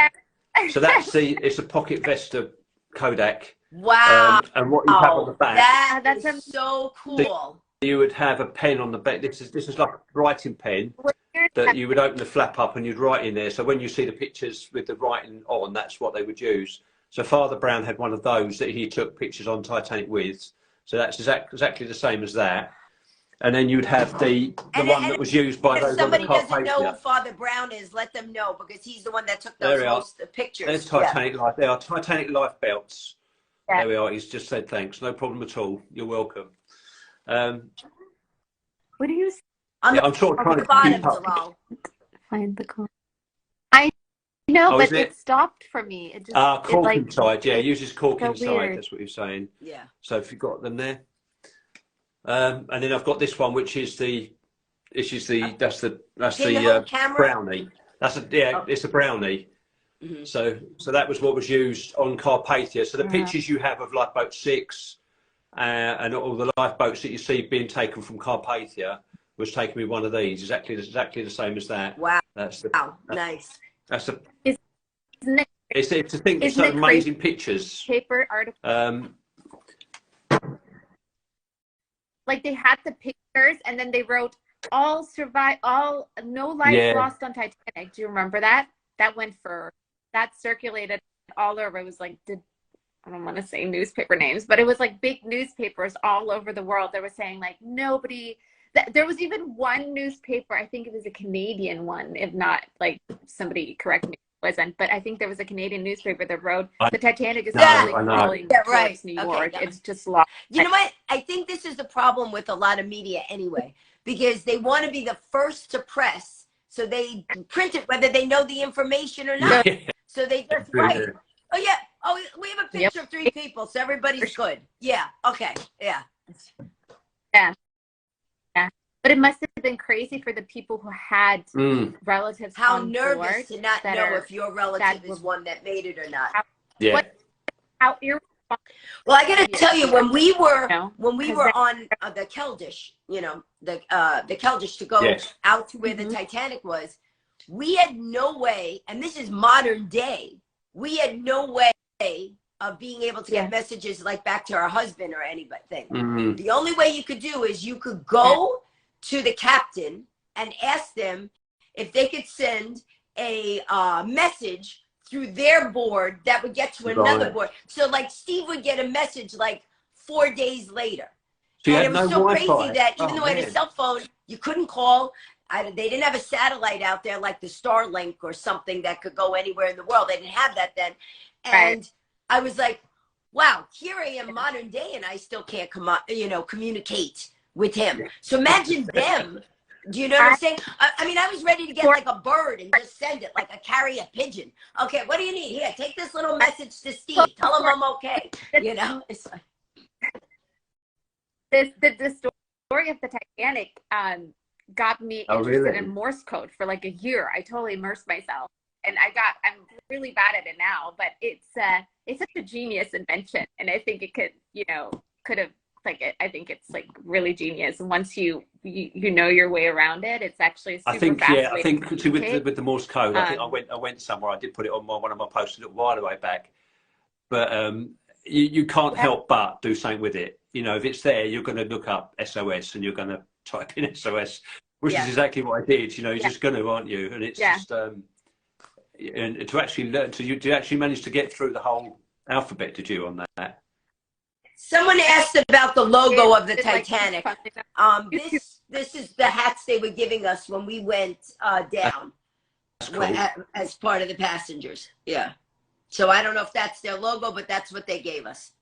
So it's a pocket Vesta Kodak. Wow. And what you have on the back, That is so cool. you would have a pen on the back. This is like a writing pen that you would open the flap up and you'd write in there. So when you see the pictures with the writing on, that's what they would use. So Father Brown had one of those that he took pictures on Titanic with. So that's exactly the same as that. and then you'd have the one that was used by those on the If somebody doesn't know who Carpathia. Father Brown is, let them know, because he's the one that took There those we are. most pictures. There's Titanic life. There are Titanic life belts. Yeah. There we are. He's just said thanks. No problem at all. You're welcome. What do you Yeah, I'm sort of trying to keep up. find the call? I know, Oh, but is it? stopped for me. It just Cork like, inside. Yeah, uses cork so inside. weird. That's what you're saying. Yeah. So if you've got them there, and then I've got this one, which is that's the brownie. It's a brownie. Mm-hmm. So that was what was used on Carpathia. So the pictures you have of Lifeboat 6 and all the lifeboats that you see being taken from Carpathia was taken with one of these, exactly the same as that. Wow. Nice. That's a. It's to think of some amazing pictures. Paper article. Like they had the pictures, and then they wrote no lives lost on Titanic. Do you remember that? That circulated all over. It was like, I don't want to say newspaper names, but it was like big newspapers all over the world. They were saying like nobody. There was even one newspaper, I think it was a Canadian one, if not, like, somebody correct me if it wasn't, but I think there was a Canadian newspaper that wrote the Titanic is actually crawling towards New York. Okay, it's just lost. You know what? I think this is the problem with a lot of media anyway, because they want to be the first to press, so they print it whether they know the information or not. So they just write, oh yeah, oh, we have a picture of 3 people, so everybody's good. Yeah, okay, yeah. Yeah. But it must have been crazy for the people who had relatives. How nervous to not know if your relative is one that made it or not. How irresponsible. Well, I got to tell you, when we were on the Keldysh, the Keldysh to go out to where the Titanic was, we had no way, and this is modern day, we had no way of being able to get messages like back to our husband or anything. The only way you could do is you could go to the captain and ask them if they could send a message through their board that would get to another board. So like Steve would get a message like 4 days later. So and it was so crazy that even though I had a cell phone, you couldn't call. They didn't have a satellite out there like the Starlink or something that could go anywhere in the world. They didn't have that then. And I was like, wow, here I am modern day and I still can't communicate with him. So imagine them. Do you know what I'm saying? I mean, I was ready to get like a bird and just send it, like a carrier pigeon. Okay, what do you need? Here, take this little message to Steve. Tell him I'm okay. It's like... The story of the Titanic got me interested in Morse code for like a year. I totally immersed myself, and I'm really bad at it now. But it's such a genius invention, and I think it could have. I think it's like really genius. And once you know your way around it, it's actually super fast. I think with the Morse code, I think I went somewhere. I did put it on one of my posts a little while way back. But you can't help but do something with it. If it's there, you're going to look up SOS and you're going to type in SOS, which is exactly what I did. You're just going to, aren't you? And it's just and to actually learn. You actually manage to get through the whole alphabet. Did you on that? Someone asked about the logo of the Titanic. This is the hats they were giving us when we went down as part of the passengers. Yeah. So I don't know if that's their logo, but that's what they gave us.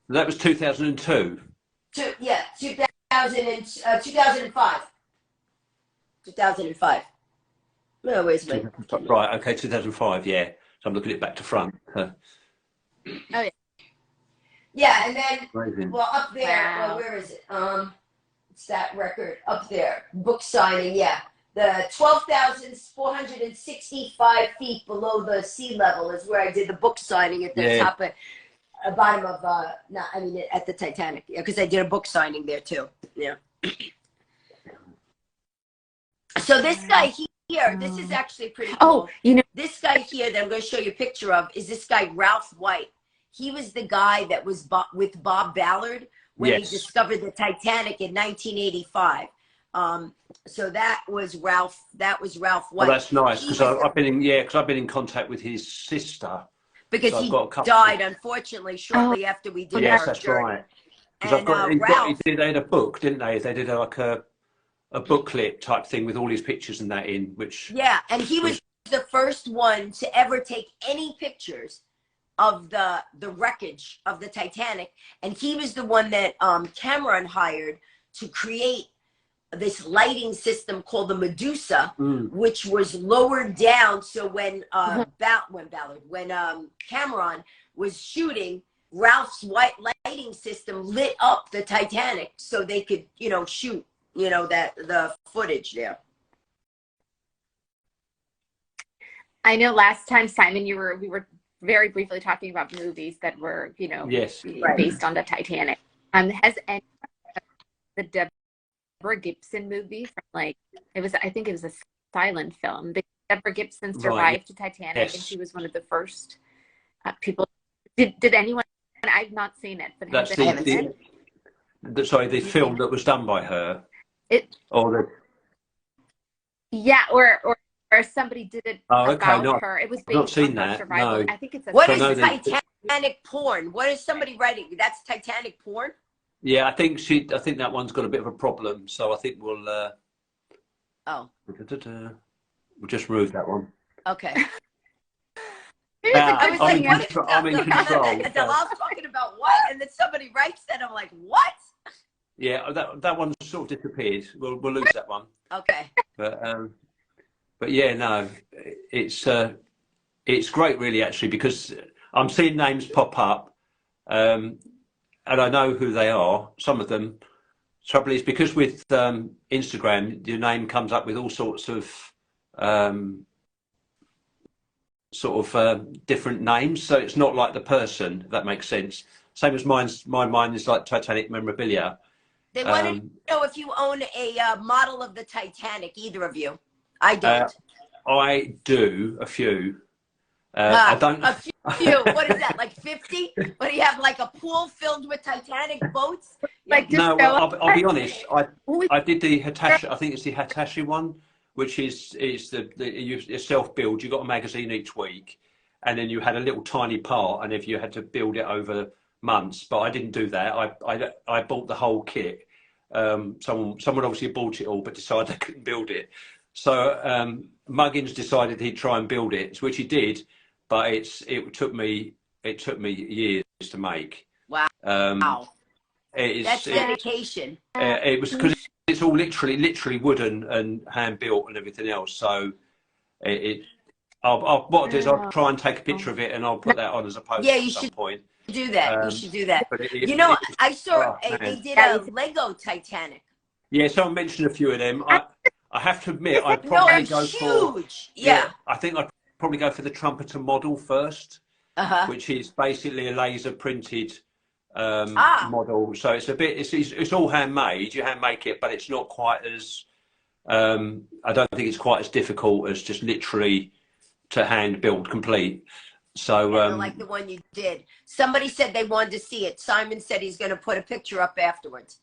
That was 2002. 2005. 2005. No, wait a minute. Right. Okay. 2005. Yeah. So I'm looking at it back to front. Oh yeah. Yeah, and then Amazing. Well, up there, well, where is it? It's that record up there. Book signing, yeah. The 12,465 feet below the sea level is where I did the book signing at the top of bottom of at the Titanic. Yeah, because I did a book signing there too. Yeah. So this guy here, this is actually pretty cool. This guy here that I'm going to show you a picture of is this guy Ralph White. He was the guy that was with Bob Ballard when he discovered the Titanic in 1985. So that was Ralph. That was Ralph White. Well, that's nice because I've been in contact with his sister because he died unfortunately shortly after we did our journey. Because Ralph. they had a book, didn't they? They did like a booklet type thing with all his pictures and that in, which... Yeah, and he was the first one to ever take any pictures of the wreckage of the Titanic. And he was the one that Cameron hired to create this lighting system called the Medusa, which was lowered down. So when Cameron was shooting, Ralph's white lighting system lit up the Titanic so they could, you know, shoot, you know, the footage there. I know last time, Simon, we were very briefly talking about movies that were, you know, based on the Titanic. Has any the Deborah Gibson movie from like I think it was a silent film. Deborah Gibson survived the Titanic, and she was one of the first people. Did anyone? I've not seen it, but that's the film that was done by her. Or somebody did it about her. It was based on her survival. No. I think it's what is Titanic porn? What is somebody writing? That's Titanic porn? Yeah, I think that one's got a bit of a problem. So I think we'll we'll just remove that one. Okay. I'm in control. Dalal's talking about what? And then somebody writes that. I'm like, what? Yeah, that one sort of disappeared. We'll lose that one. Okay. But yeah, no, it's great, really, actually, because I'm seeing names pop up, and I know who they are. Some of them. Trouble is because with Instagram, your name comes up with all sorts of different names, so it's not like the person, if that makes sense. Same as mine is like Titanic memorabilia. They want to know if you own a model of the Titanic, either of you. I don't. I do a few. I don't. A few. What is that? Like 50? What do you have? Like a pool filled with Titanic boats? Like no, I'll be honest. I did the Hitachi. I think it's the Hitachi one, which is the self build. You got a magazine each week, and then you had a little tiny part, and if you had to build it over months. But I didn't do that. I bought the whole kit. Someone obviously bought it all, but decided they couldn't build it. So Muggins decided he'd try and build it, which he did, but it took me years to make. Wow. That's dedication. It was because it's all literally wooden and hand built and everything else. So what I'll do is I'll try and take a picture of it and I'll put that on as a post at some point. Do that. You should do that. You know, I saw they did a Lego Titanic. Yeah, someone mentioned a few of them. I have to admit, I'd probably go for Yeah, I think I'd probably go for the trumpeter model first, which is basically a laser printed model. So it's a bit, it's all handmade. You hand make it, but it's not quite as. I don't think it's quite as difficult as just literally to hand build complete. So like the one you did. Somebody said they wanted to see it. Simon said he's going to put a picture up afterwards.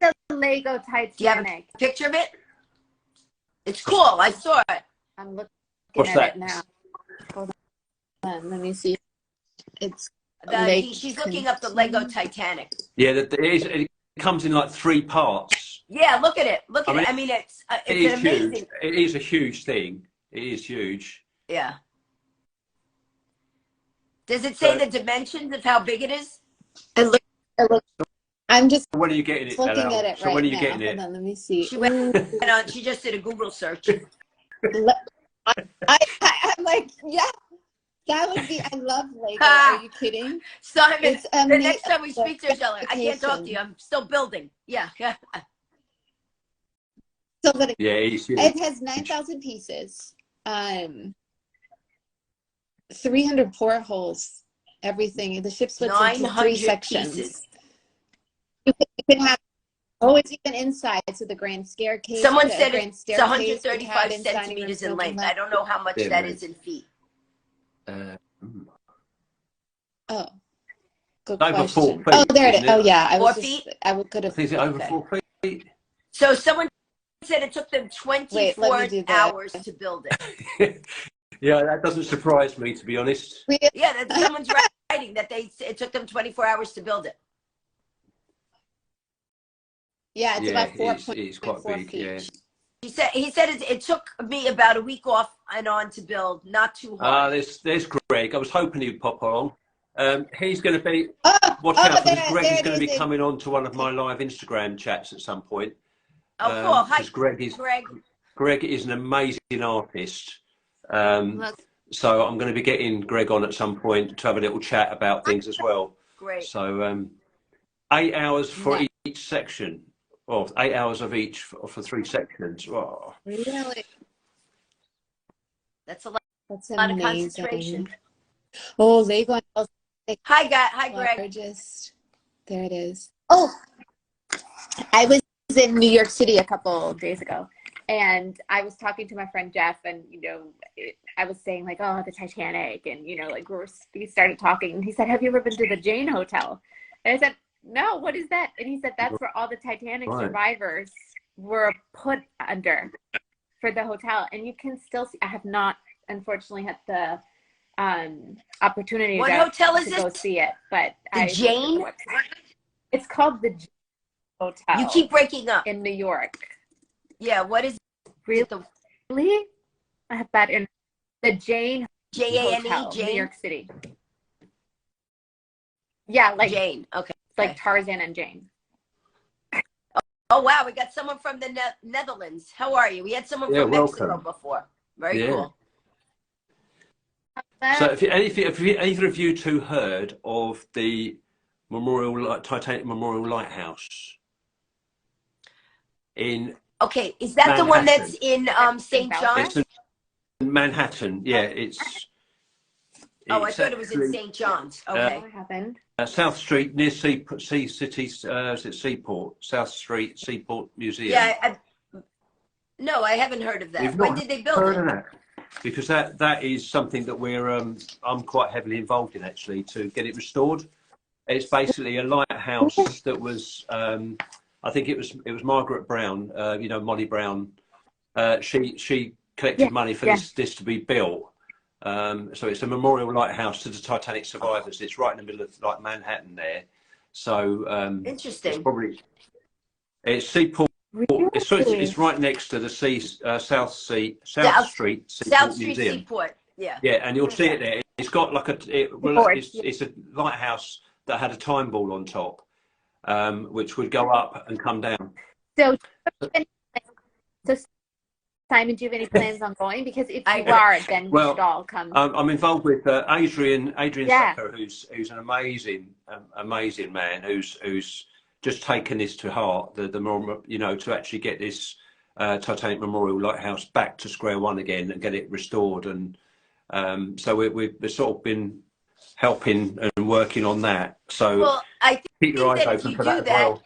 The Lego Titanic. Do you have a picture of it? It's cool. I saw it. I'm looking at it now. Hold on. Let me see. It's she's looking up the Lego Titanic. Yeah, it comes in like 3 parts. Yeah, look at it. Look at it. I mean, it's amazing. Huge. It is a huge thing. It is huge. Yeah. Does it say the dimensions of how big it is? I'm just when are you getting it? Looking at it so when are you getting it? Hold on, let me see. She just did a Google search. I'm like, yeah, that would be. I love Lego. Are you kidding? Simon, the next time we speak to each other, I can't talk to you. I'm still building. Yeah. So it has 9,000 pieces. 300 portholes. Everything. The ship splits into 3 sections. Pieces. You can have. Oh, it's even inside. So the grand staircase. Someone said it's 135 centimeters in length. I don't know how much that is in feet. Oh, good over question. 4 feet. Oh, there it is. Oh, yeah. 4 feet. I could have. Is it over 4 feet? So someone said it took them 24 hours to build it. Yeah, that doesn't surprise me, to be honest. Yeah, someone's exciting that it took them 24 hours to build it. Yeah, it's about it's quite 4.4 big. feet. Yeah. He said it took me about a week off and on to build, not too hard. There's Greg. I was hoping he'd pop on. He's going to be, watch Oh, out, because Greg there is it going to is. be coming on to one of my live Instagram chats at some point. Oh, cool. Hi, Greg. Greg is an amazing artist. Look. So I'm going to be getting Greg on at some point to have a little chat about things as well. Great. So 8 hours for each section. Well, 8 hours of each for 3 sections. Oh. Really? That's a lot. That's lot of amazing. concentration. Oh, Lego. Hi, Greg. There it is. Oh, I was in New York City a couple days ago, and I was talking to my friend Jeff, and I was saying like, oh, the Titanic, and like we started talking, and he said, have you ever been to the Jane Hotel? And I said, no, what is that? And he said, that's where all the Titanic survivors were put under for the hotel, and you can still see. I have not, unfortunately, had the opportunity to go see it, but the Jane. It's called the Jane Hotel. You keep breaking up. In New York. Yeah, what is really? I have bad in the Jane Hotel, Jane? New York City. Yeah, like Jane. Okay. Like Tarzan and Jane. Oh wow, we got someone from the Netherlands. How are you? We had someone from Mexico before. Very cool. So if either of you two heard of the Titanic Memorial Lighthouse in is that Manhattan. The one that's in St. John's? It's in Manhattan. Yeah, it's I thought it was in St. John's. Okay. What happened? South Street near Seaport, South Street Seaport Museum. Yeah, no, I haven't heard of that. When did they build it? Of that? Because that is something that I'm quite heavily involved in, actually, to get it restored. It's basically a lighthouse that was I think it was Margaret Brown, Molly Brown. She collected money for this to be built. So it's a memorial lighthouse to the Titanic survivors. It's right in the middle of Manhattan there. So interesting. It's Seaport. Really? It's right next to the South Street Museum. Seaport. Yeah. Yeah, and you'll see it there. It's got like it's a lighthouse that had a time ball on top, which would go up and come down. So Simon, do you have any plans on going? Because if you are, then we should all come. I'm involved with Adrian Sucker, who's an amazing man who's just taken this to heart. To actually get this Titanic Memorial Lighthouse back to square one again and get it restored. And so we've sort of been helping and working on that. So I think keep your eyes open for that as well.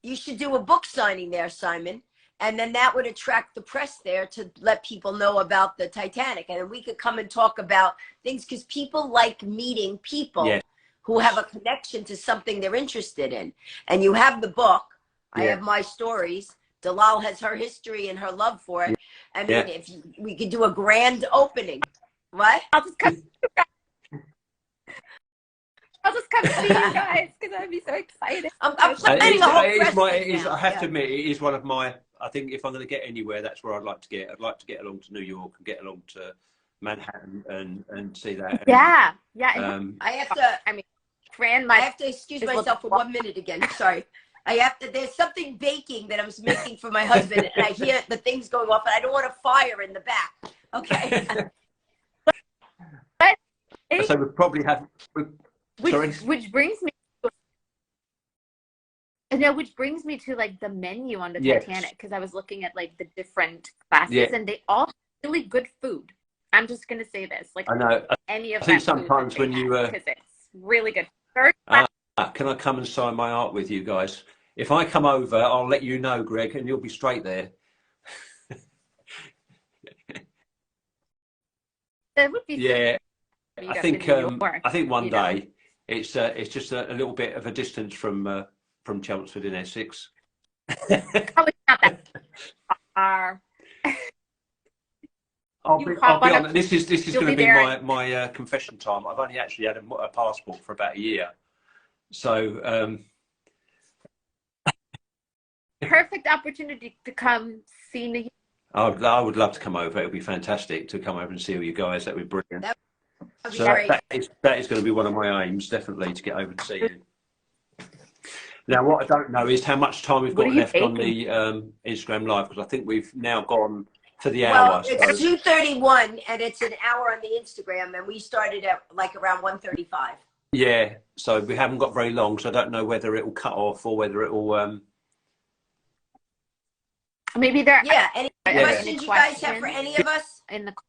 You should do a book signing there, Simon. And then that would attract the press there to let people know about the Titanic. And then we could come and talk about things, because people like meeting people who have a connection to something they're interested in. And you have the book. I have my stories. Dalal has her history and her love for it. I mean, if we could do a grand opening. What? I'll just come see you guys, because I'd be so excited. I'm planning a whole press thing I have to admit, it is one of my. I think if I'm going to get anywhere, that's where I'd like to get. I'd like to get along to New York and get along to Manhattan and see that. Yeah. I have to. I mean, Fran, I have to excuse myself for 1 minute again. Sorry. There's something baking that I was making for my husband, and I hear the things going off, and I don't want a fire in the back. Okay. So we probably have. Which brings me to like the menu on the Titanic, because I was looking at like the different classes and they all have really good food. I'm just gonna say this, like I know any of I think that sometimes when you because it's really good. Can I come and sign my art with you guys? If I come over, I'll let you know, Greg, and you'll be straight there. That would be I think one day. It's just a little bit of a distance from Chelmsford in Essex. Oh, it's not that far. I'll be honest. This is going to be there. my confession time. I've only actually had a passport for about a year, so perfect opportunity to come see me. I would love to come over. It would be fantastic to come over and see all you guys. That would be brilliant. That would be So great. that is going to be one of my aims, definitely, to get over and see you. Now, what I don't know is how much time we've got left on the Instagram Live, because I think we've now gone for the hour. Well, it's 2:31, and it's an hour on the Instagram, and we started at like around 1:35. Yeah, so we haven't got very long, so I don't know whether it will cut off or whether it will. Maybe there. Yeah. Any questions you guys have for any of us?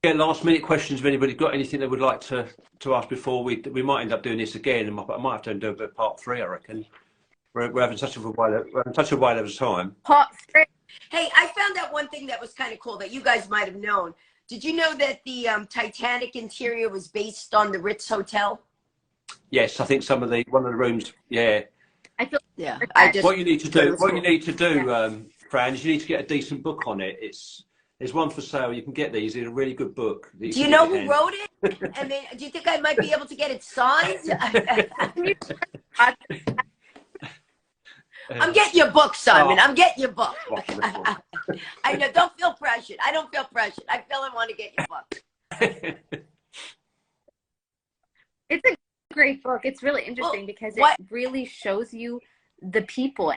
Last minute questions. If anybody's got anything they would like to ask before we might end up doing this again, and I might have to do a bit of part 3. I reckon we're having such a wide of time. Part 3. Hey, I found out one thing that was kind of cool that you guys might have known. Did you know that the Titanic interior was based on the Ritz Hotel? Yes, I think one of the rooms. Yeah. I feel. Yeah. What you need to do, Fran, is you need to get a decent book on it. There's one for sale. You can get these. It's a really good book. Do you know who wrote it? I mean, do you think I might be able to get it signed? I'm getting your book, Simon. I'm getting your book. I know. Don't feel pressured. I don't feel pressured. I feel I want to get your book. It's a great book. It's really interesting because it really shows you the people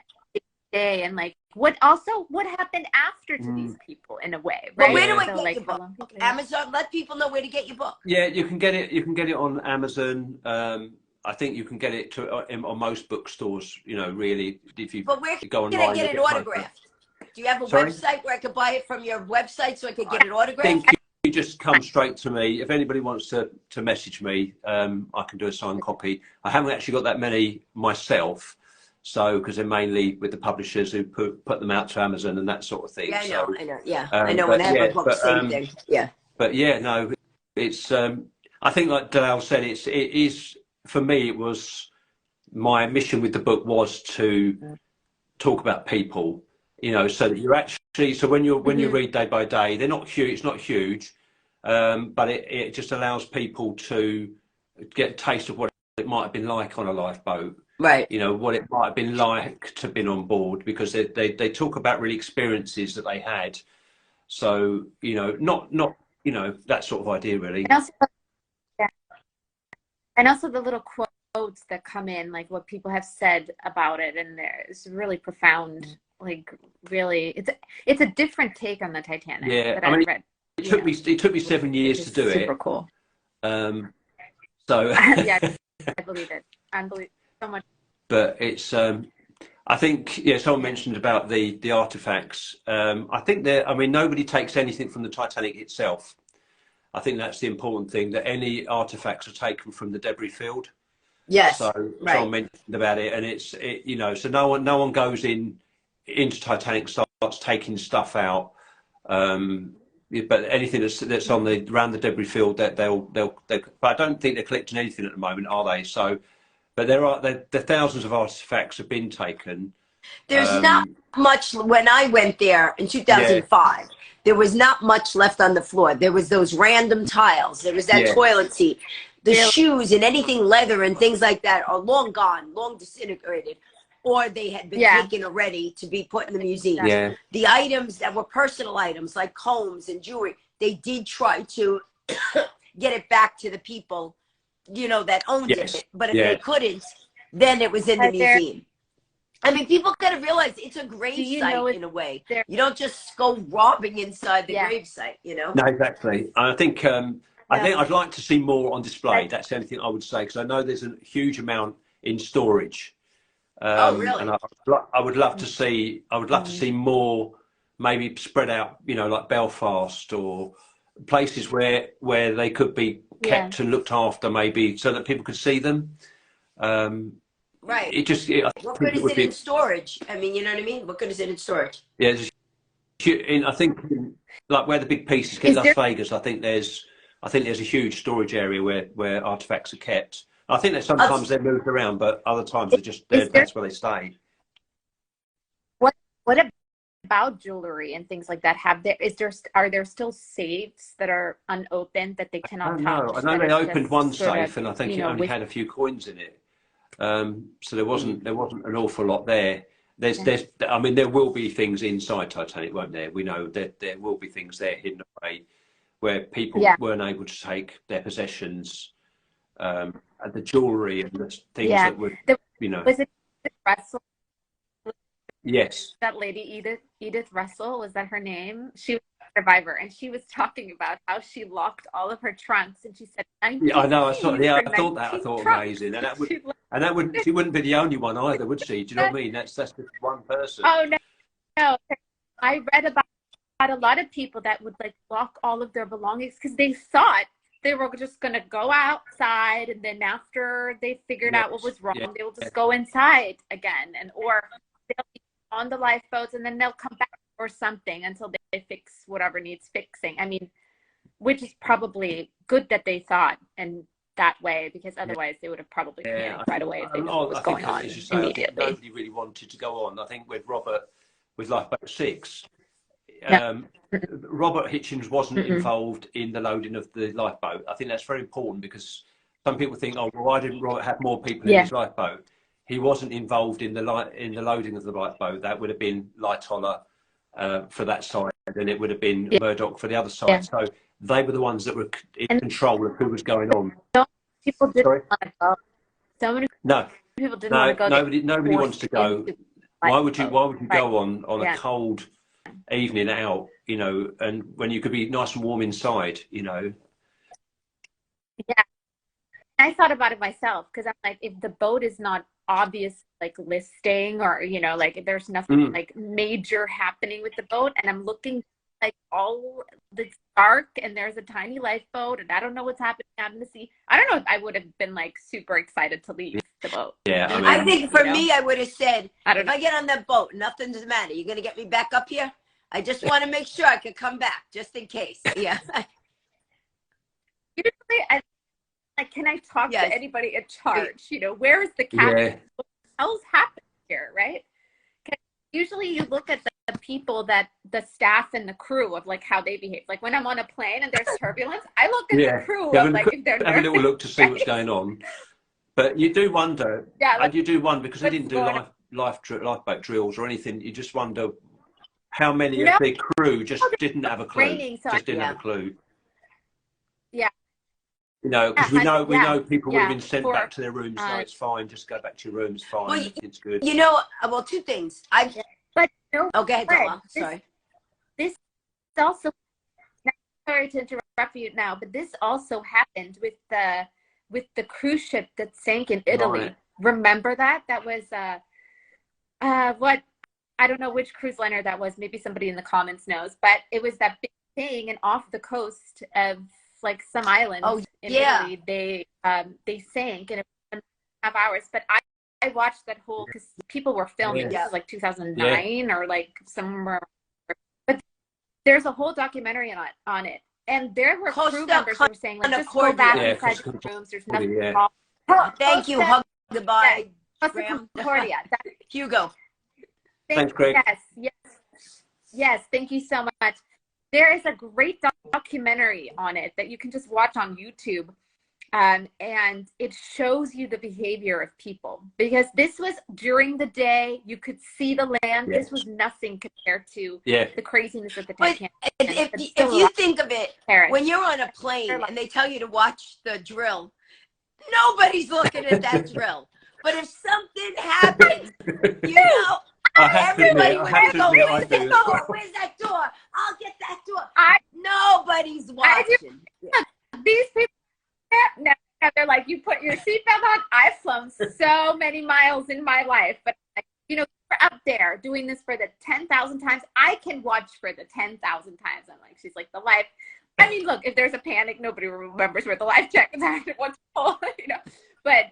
day and like what happened after to these people in a way, right? Well, where do I get your book? Amazon. Let people know where to get your book. Yeah, you can get it on Amazon. I think you can get it on most bookstores. You know, really, if you go online. Can I get it autographed? Do you have a website where I could buy it from your website so I could get it autographed? I think you just come straight to me. If anybody wants to message me, I can do a signed copy. I haven't actually got that many myself. So, because they're mainly with the publishers who put them out to Amazon and that sort of thing. Yeah, I know. Yeah, I know. When I have a book, same thing. Yeah. But yeah, no, it's. I think, like Dalal said, it is for me. It was my mission with the book was to talk about people. You know, so that you're actually. So when you read day by day, they're not huge. It's not huge, but it just allows people to get a taste of what it might have been like on a lifeboat. Right. You know, what it might have been like to have been on board, because they talk about really experiences that they had. So, you know, not you know, that sort of idea, really. And also the little quotes that come in, like what people have said about it, and there's really profound, like really, it's a different take on the Titanic. Yeah, that I read. It took me 7 years to do it. Super cool. So yeah, I believe it. Unbelievable. So much. But it's I think someone mentioned about the artifacts. I think nobody takes anything from the Titanic itself. I think that's the important thing, that any artifacts are taken from the debris field. Yes. So someone mentioned about it, and you know, so no one goes into Titanic, starts taking stuff out. But anything that's on around the debris field, that they'll but I don't think they're collecting anything at the moment, are they? So. But the thousands of artifacts have been taken. There's not much. When I went there in 2005, there was not much left on the floor. There was those random tiles. There was that toilet seat. The shoes and anything leather and things like that are long gone, long disintegrated, or they had been taken already to be put in the museum. Yeah. The items that were personal items like combs and jewelry, they did try to get it back to the people, you know, that owned it, but if they couldn't, then it was in the museum. I mean, people got to realize it's a grave site in a way. You don't just go robbing inside the grave site, you know. No, exactly. I think I'd like to see more on display. That's the only thing I would say, because I know there's a huge amount in storage. Oh, really? And I would love to see. I would love to see more, maybe spread out. You know, like Belfast or places where they could be kept and looked after, maybe, so that people could see them. Right. What good is it in storage? I mean, you know what I mean? What good is it in storage? Yeah, I think like where the big pieces get, Las Vegas. I think there's a huge storage area where artifacts are kept. I think that sometimes they're moved around, but other times that's where they stay. What about jewelry and things like that, are there still safes that are unopened that they cannot touch? I know they opened one safe, and I think it only with... had a few coins in it. So there wasn't an awful lot there. I mean, there will be things inside Titanic, won't there? We know that there will be things there hidden away where people weren't able to take their possessions, and the jewelry and the things that would, you know. Was it Russell? Yes. That lady, Edith Russell, was that her name? She was a survivor, and she was talking about how she locked all of her trunks, and she said, yeah, I know. I thought amazing, and that wouldn't. She wouldn't be the only one either, would she? Do you know what I mean? That's just one person. Oh no. I read about a lot of people that would like lock all of their belongings because they thought they were just going to go outside, and then after they figured out what was wrong, they will just go inside again, or they'll be on the lifeboats and then they'll come back or something until they fix whatever needs fixing. I mean, which is probably good that they thought in that way, because otherwise they would have probably panicked right away if they knew what was going on immediately. Nobody really wanted to go on. I think with Lifeboat 6, Robert Hichens wasn't involved in the loading of the lifeboat. I think that's very important, because some people think, oh, well, why didn't Robert have more people in his lifeboat? He wasn't involved in the loading of the lifeboat. That would have been Lightoller for that side, and it would have been Murdoch for the other side. So they were the ones that were in control of who was going on. People didn't want to go. So many people didn't want to go. Nobody wants to go. Why would you go on a cold evening out, you know, and when you could be nice and warm inside, you know? Yeah. I thought about it myself, because I'm like, if the boat is not obvious, like listing, or, you know, like if there's nothing like major happening with the boat, and I'm looking like all the dark and there's a tiny lifeboat and I don't know what's happening out in the sea, I don't know if I would have been like super excited to leave the boat. Yeah, I mean, I think for me, I would have said, if I get on that boat, nothing doesn't matter. You're gonna get me back up here. I just want to make sure I could come back, just in case. Yeah. Usually, like, can I talk to anybody in charge? You know, where is the captain? What the hell's happening here, right? Usually you look at the people the staff and the crew of like how they behave. Like when I'm on a plane and there's turbulence, I look at the crew of like if they're nervous. Have a little look to see what's going on. But you do wonder, and you do wonder, because they didn't do lifeboat drills or anything. You just wonder how many of the crew just didn't have a clue. Just didn't have a clue. Yeah. You know, because we know people would have been sent back to their rooms. No, it's fine. Just go back to your room. It's fine. Well, it's good. You know, well, two things. Okay, sorry. This also, sorry to interrupt you now, but this also happened with the cruise ship that sank in Italy. Right. Remember that? That was what, I don't know which cruise liner that was. Maybe somebody in the comments knows, but it was that big thing, and off the coast of like some islands in Italy, they sank, and it was 1.5 hours. But I watched that whole, because people were filming. This was like 2009 or like somewhere. But there's a whole documentary on it, and there were crew members who were saying, like, just go back inside the rooms. There's nothing wrong. Thank you. Hug goodbye. Concordia. Hugo. Thanks, Greg. Yes. Thank you so much. There is a great documentary on it that you can just watch on YouTube. And it shows you the behavior of people, because this was during the day. You could see the land. Yes. This was nothing compared to the craziness of the Titanic. If you think of it, when you're on a plane and they tell you to watch the drill, nobody's looking at that drill. But if something happens, you know, everybody would go, where's that door? I'll get that door. Nobody's watching. These people. No, they're like, you put your seatbelt on. I've flown so many miles in my life, but you know, we're up there doing this for the 10,000 times. I can watch for the 10,000 times. I'm like, she's like, the life. I mean, look, if there's a panic, nobody remembers where the life jacket is at once, you know. But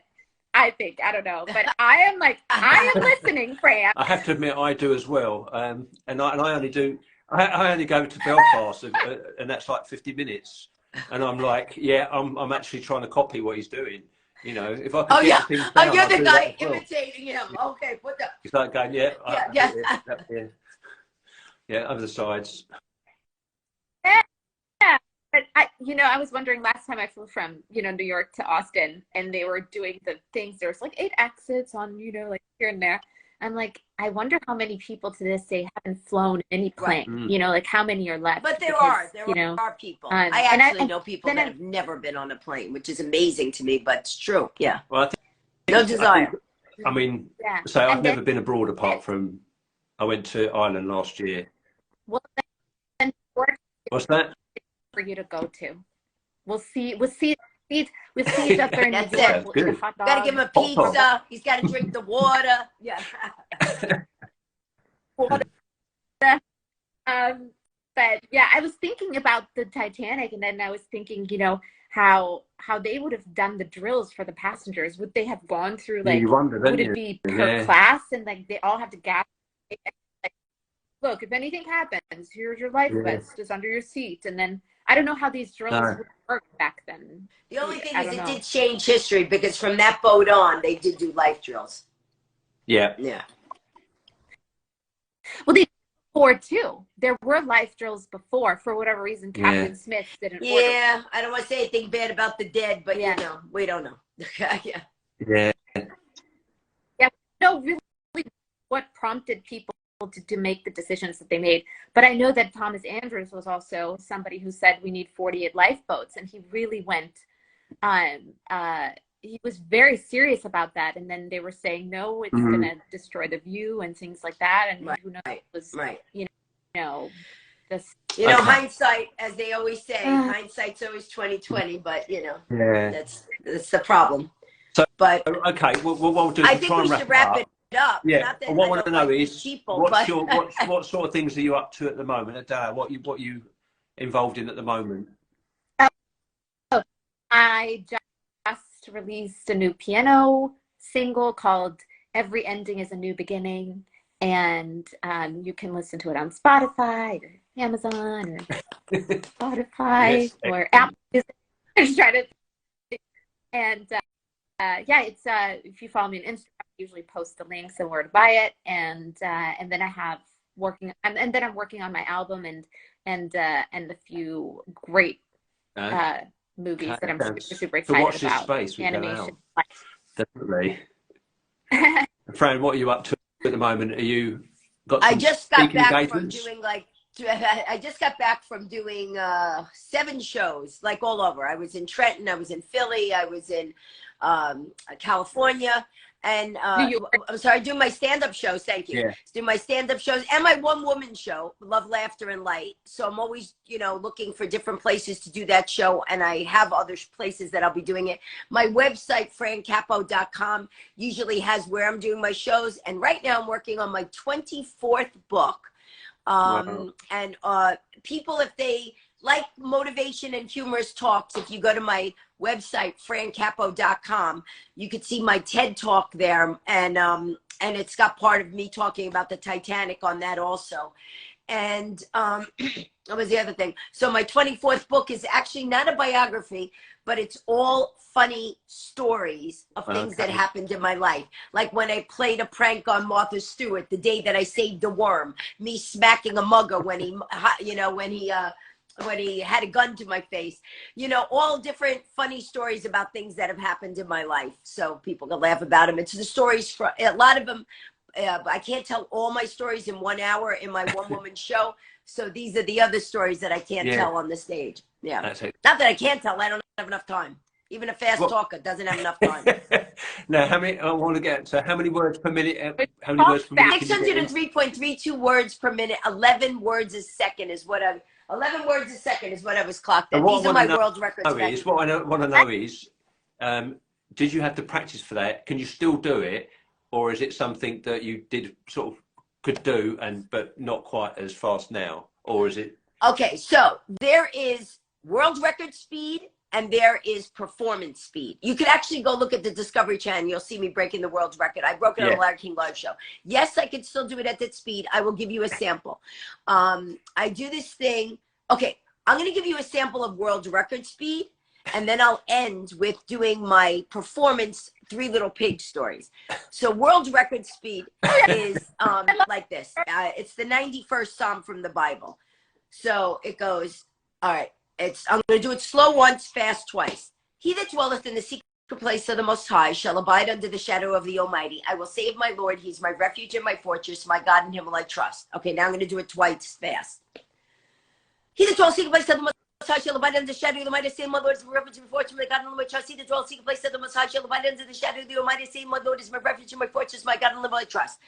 I think, I don't know, but I am like, I am listening, Fran. I have to admit, I do as well, and I only do. I only go to Belfast, and that's like 50 minutes. And I'm like, I'm actually trying to copy what he's doing. You know, if I could get things down, you're the guy imitating him. Okay, put that. He's like going, Yeah, over the sides. Yeah, but I was wondering last time I flew from, New York to Austin, and they were doing the things. There was like 8 exits on, like here and there. I'm like, I wonder how many people to this day haven't flown any plane. Right. Like how many are left? But there because, are people. I I know people that have never been on a plane, which is amazing to me, but it's true. Yeah. Well, I think No desire. I mean, Yeah. so I've And never then- been abroad apart from I went to Ireland last year. Well, then What's that? for you to go to. We'll see each other in New That's York. it. We'll Good. eat a hot dog. Got to give him a pizza. He's got to drink the water. Yeah. But yeah, I was thinking about the Titanic, and then I was thinking, how they would have done the drills for the passengers. Would they have gone through like? You wonder, Would don't it you? be per class, and like they all have to gather? Like, look, if anything happens, here's your life vest is under your seat, and then I don't know how these drills would work back then. The only thing I is don't it know. did change history because from that boat on, they did do life drills. Yeah. Yeah. Well, they before too. There were life drills before. For whatever reason, Captain Smith didn't. Yeah, I don't want to say anything bad about the dead, but we don't know. Yeah. Yeah. Yeah. No, really, what prompted people to make the decisions that they made. But I know that Thomas Andrews was also somebody who said we need 48 lifeboats, and he really went. He was very serious about that, and then they were saying no, it's going to destroy the view and things like that, and who knows, it was just hindsight, as they always say, hindsight's always 20/20, but that's the problem. So, but okay, what we'll do is I think we should wrap it up. Yeah. Not that What I want to know is people, what sort of things are you up to at the moment, Adele? What you involved in at the moment? I just released a new piano single called Every Ending is a New Beginning, and you can listen to it on Spotify or Amazon or Spotify or Apple Music. Just try to, and it's if you follow me on Instagram, I usually post the links and where to buy it, and then I'm working on my album and a few great movies that I'm super excited watch this about. space Animation. Definitely. Fran, what are you up to at the moment? Are you got I some just got speaking back engagements? from doing I just got back from doing 7 shows, like all over. I was in Trenton, I was in Philly, I was in California, and I'm sorry, doing my stand-up shows. Thank you. Yeah. Do my stand-up shows and my one-woman show, Love, Laughter, and Light. So I'm always, looking for different places to do that show, and I have other places that I'll be doing it. My website, francapo.com, usually has where I'm doing my shows, and right now I'm working on my 24th book. Wow. And people, if they like motivation and humorous talks, if you go to my website, francapo.com, you could see my TED Talk there, and it's got part of me talking about the Titanic on that also. And what was the other thing? So my 24th book is actually not a biography, but it's all funny stories of things that happened in my life. Like when I played a prank on Martha Stewart, the day that I saved a worm, me smacking a mugger when he had a gun to my face, all different funny stories about things that have happened in my life. So people can laugh about them. It's the stories from a lot of them. I can't tell all my stories in 1 hour in my one-woman show. So these are the other stories that I can't tell on the stage. Yeah. That's it. Not that I can't tell. I don't have enough time. Even a fast talker doesn't have enough time. Now, how many words per minute? How many words per minute? 603.32 words per minute. 11 words a second is what 11 words a second is what I was clocked at. These are my world records. What I want to know is, did you have to practice for that? Can you still do it? Or is it something that you could do but not quite as fast now? Or is it? Okay, so there is world record speed and there is performance speed. You could actually go look at the Discovery Channel. You'll see me breaking the world's record. I broke it on the Larry King Live show. Yes, I could still do it at that speed. I will give you a sample. I do this thing. Okay, I'm going to give you a sample of world record speed. and then I'll end with doing my performance 3 Little Pig stories. So world record speed is like this. It's the 91st Psalm from the Bible. So it goes, all right, I'm going to do it slow once, fast twice. He that dwelleth in the secret place of the Most High shall abide under the shadow of the Almighty. I will say of my Lord, he's my refuge and my fortress, my God, in him will I trust. Okay, now I'm going to do it twice fast. He that dwells in the secret place of the Most High shall abide under the shadow of the Almighty. Say, my Lord is my refuge and my fortress, my God, in him will I trust. He that dwells in the secret place of the Most High shall abide under the shadow of the Almighty. Say, my Lord is my refuge and my fortress, my God, in him will I trust.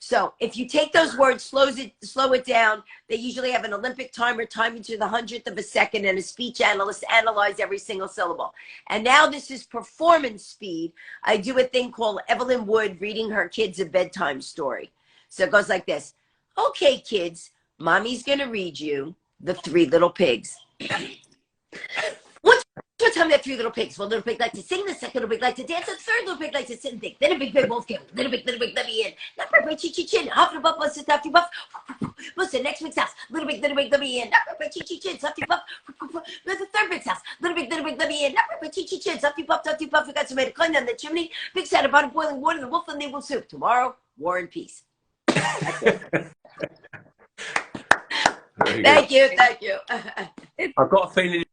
So if you take those words, slow it down, they usually have an Olympic timer timing to the 100th of a second, and a speech analyst analyze every single syllable. And now this is performance speed. I do a thing called Evelyn Wood reading her kids a bedtime story. So it goes like this. Okay, kids, mommy's going to read you the 3 Little Pigs. What time that 3 little pigs? One little pig likes to sing, the second little pig likes to dance, the third little pig likes to sit and think. Then a big wolf came. Little pig, let me in. Not by chin, huffy puff, bust stuffy puff. Listen, next big house. Little pig, let me in. Not by chin, stuffy puff. The third big house. Little pig, let me in. Not by chin, stuffy puff. We got somebody to climb down the chimney. Big sat about of boiling water, the wolf and the wolf soup. Tomorrow, war and peace. Thank you. I've got a feeling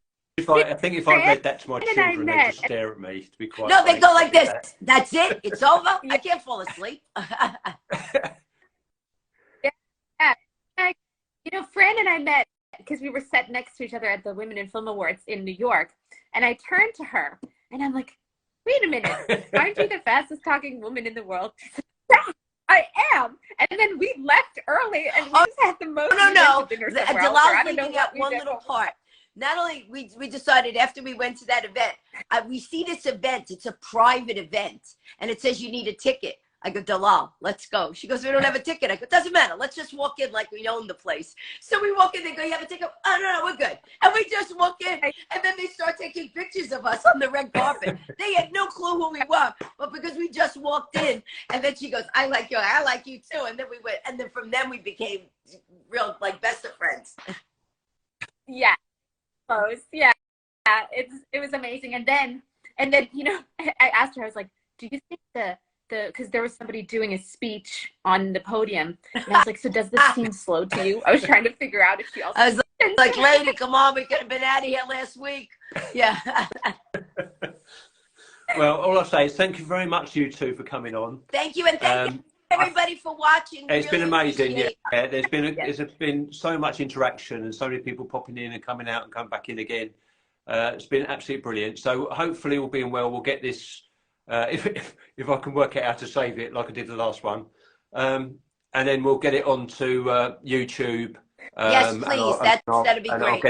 I think if I read that to my children, they'd just stare at me, to be quite No, they go like this. That. That's it. It's over. I can't fall asleep. You know, Fran and I met because we were sat next to each other at the Women in Film Awards in New York. And I turned to her and I'm like, wait a minute. Aren't you the fastest talking woman in the world? I am. And then we left early and we just had the most dinner somewhere else, Dalal's leaving out one little part. Not only we decided after we went to that event, we see this event. It's a private event, and it says you need a ticket. I go, Dalal, let's go. She goes, we don't have a ticket. I go, doesn't matter. Let's just walk in like we own the place. So we walk in. They go, you have a ticket? Oh, no, we're good. And we just walk in, and then they start taking pictures of us on the red carpet. They had no clue who we were, but because we just walked in, and then she goes, I like you too. And then we went, and then from then we became real, like, best of friends. Yeah. Yeah, it was amazing. And then you know, I asked her, I was like, do you think because there was somebody doing a speech on the podium, and I was like, so does this seem slow to you? I was trying to figure out if she also. I was like, lady, come on, we could have been out of here last week. Yeah. Well, all I say is thank you very much, you two, for coming on. Thank you, and thank you everybody for watching. It's really been amazing. Yeah, there's been so much interaction and so many people popping in and coming out and coming back in again. It's been absolutely brilliant. So hopefully, all being well, we'll get this. If I can work out how to save it, like I did the last one, and then we'll get it onto YouTube. Yes, please. That'd be great. I'll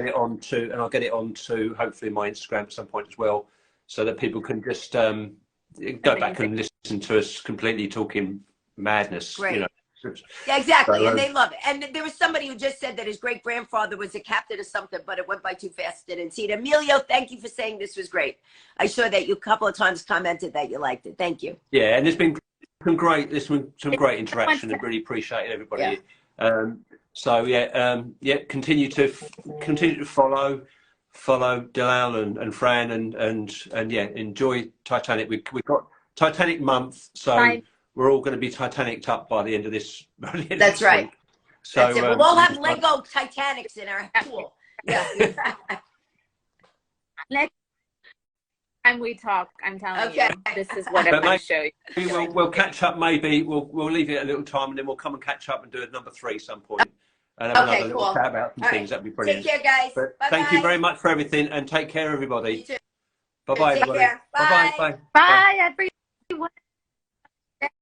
get it onto hopefully my Instagram at some point as well, so that people can just go back and listen to us completely talking madness. Great. You know. Yeah, exactly. And they love it. And there was somebody who just said that his great grandfather was a captain or something, but it went by too fast. Didn't see it. Emilio, thank you for saying this was great. I saw that you a couple of times commented that you liked it. Thank you. Yeah, and there's been some great great interaction. I really appreciate everybody. Yeah. So yeah, continue to follow Dalal and Fran and yeah, enjoy Titanic. We've got Titanic month, so we're all going to be Titanicked up by the end of this. That's right. Week. So that's it. We'll all have Lego Titanics in our pool. Yeah. Next time we talk, I'm telling you, this is what I'm going to show you. We'll catch up. Maybe we'll leave it a little time, and then we'll come and catch up and do a number 3 some point. And have another little chat about some things. That'd be brilliant. Take care, guys. But thank you very much for everything, and take care, everybody. You too. Bye bye, Take everybody. care. Bye. Bye. Bye, everybody.